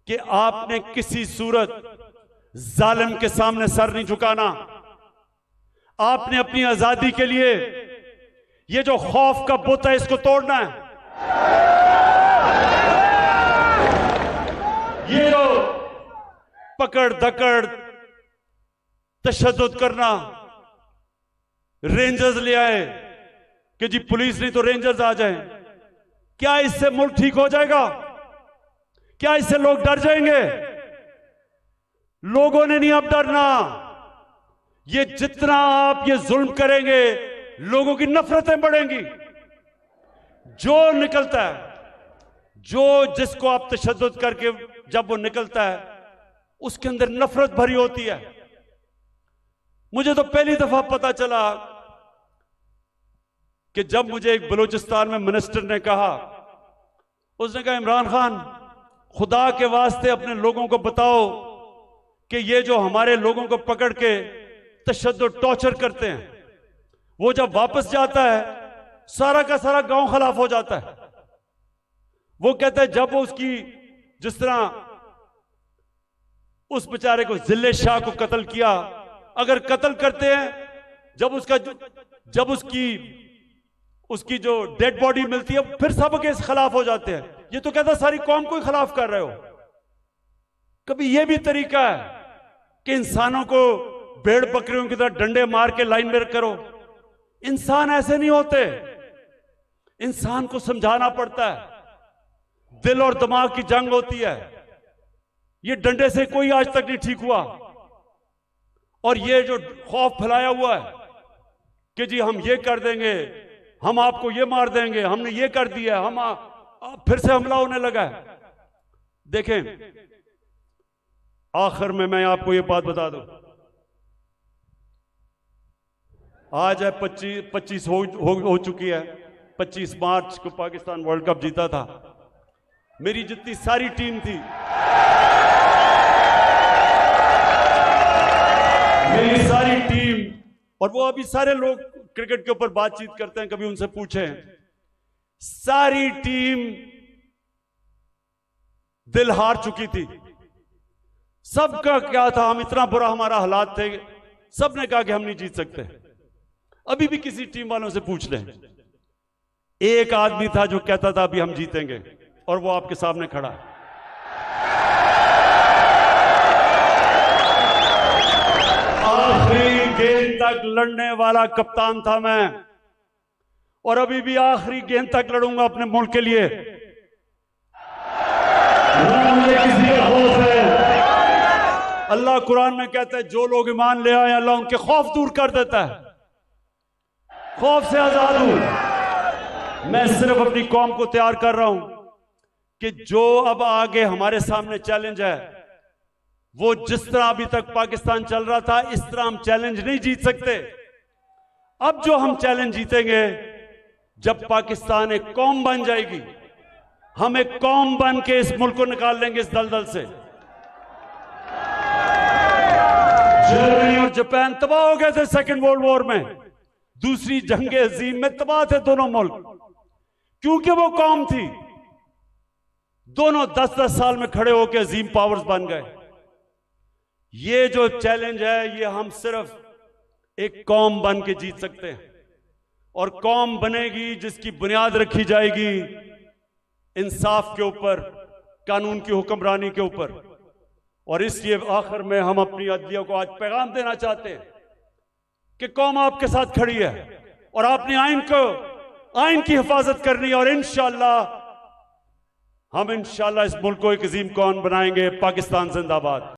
कि आपने किसी सूरत जालिम के सामने सर नहीं झुकाना। आपने अपनी आजादी के लिए ये जो खौफ का बुत है इसको तोड़ना है। ये जो पकड़ दकड़ तशद्दुद करना, रेंजर्स ले आए कि जी पुलिस नहीं तो रेंजर्स आ जाएं, क्या इससे मुल्क ठीक हो जाएगा? क्या इससे लोग डर जाएंगे? लोगों ने नहीं अब डरना। ये जितना आप ये जुल्म करेंगे, लोगों की नफरतें बढ़ेंगी। जो निकलता है, जिसको आप तशद्दुद करके जब वो निकलता है, उसके अंदर नफरत भरी होती है। मुझे तो पहली दफा पता चला कि जब मुझे एक बलूचिस्तान में मिनिस्टर ने कहा, उसने कहा इमरान खान, खुदा के वास्ते अपने लोगों को बताओ कि ये जो हमारे लोगों को पकड़ के तशद्दुद टॉर्चर करते हैं, वो जब वापस जाता है सारा का सारा गांव खिलाफ हो जाता है। वो कहता है जब वो उसकी, जिस तरह उस बेचारे को जिले शाह को कत्ल किया, अगर कत्ल करते हैं, जब उसकी जो डेड बॉडी मिलती है, फिर सब के खिलाफ हो जाते हैं। ये तो कहता सारी कौम को ही खिलाफ कर रहे हो। कभी यह भी तरीका है कि इंसानों को भेड़ बकरियों की तरह डंडे मार के लाइन में करो? इंसान ऐसे नहीं होते। इंसान को समझाना पड़ता है। दिल और दिमाग की जंग होती है। ये डंडे से कोई आज तक नहीं ठीक हुआ। और ये जो खौफ फैलाया हुआ है कि जी हम ये कर देंगे, हम आपको ये मार देंगे, हमने ये कर दिया, फिर से हमला होने लगा है। देखें, आखिर में मैं आपको ये बात बता दूं, आज है 25 हो चुकी है। 25 मार्च को पाकिस्तान वर्ल्ड कप जीता था। मेरी जितनी सारी टीम थी, मेरी सारी टीम, और वो अभी सारे लोग क्रिकेट के ऊपर बातचीत करते हैं, कभी उनसे पूछें, सारी टीम दिल हार चुकी थी। सबका क्या था, हम इतना बुरा हमारा हालात थे, सबने कहा कि हम नहीं जीत सकते। अभी भी किसी टीम वालों से पूछ लें, एक आदमी था जो कहता था अभी हम जीतेंगे, और वो आपके सामने खड़ा है। आखिरी गेंद तक लड़ने वाला कप्तान था मैं, और अभी भी आखिरी गेंद तक लड़ूंगा अपने मुल्क के लिए। ना मुझे किसी का खौफ है। अल्लाह कुरान में कहता है जो लोग ईमान ले आए अल्लाह उनके खौफ दूर कर देता है, खौफ से आजाद हूं। मैं सिर्फ अपनी कौम को तैयार कर रहा हूं कि जो अब आगे हमारे सामने चैलेंज है, वो जिस तरह अभी तक पाकिस्तान चल रहा था, इस तरह हम चैलेंज नहीं जीत सकते। अब जो हम चैलेंज जीतेंगे, जब पाकिस्तान एक कौम बन जाएगी, हम एक कौम बन के इस मुल्क को निकाल लेंगे इस दलदल से। जर्मनी और जापान तबाह हो गए थे सेकेंड वर्ल्ड वॉर में, दूसरी जंग अजीम में तबाह थे दोनों मुल्क, क्योंकि वो कौम थी। दोनों 10-10 साल में खड़े होकर अजीम पावर्स बन गए। ये जो चैलेंज है, ये हम सिर्फ एक कौम बन के जीत सकते हैं, और कौम बनेगी जिसकी बुनियाद रखी जाएगी इंसाफ के ऊपर, कानून की हुक्मरानी के ऊपर। और इसलिए आखिर में हम अपनी अदलिया को आज पैगाम देना चाहते हैं कि कौम आपके साथ खड़ी है, और आपने आइन की हिफाजत करनी है, और इंशाअल्लाह हम इंशाअल्लाह इस मुल्क को एक अजीम कौम बनाएंगे। पाकिस्तान जिंदाबाद।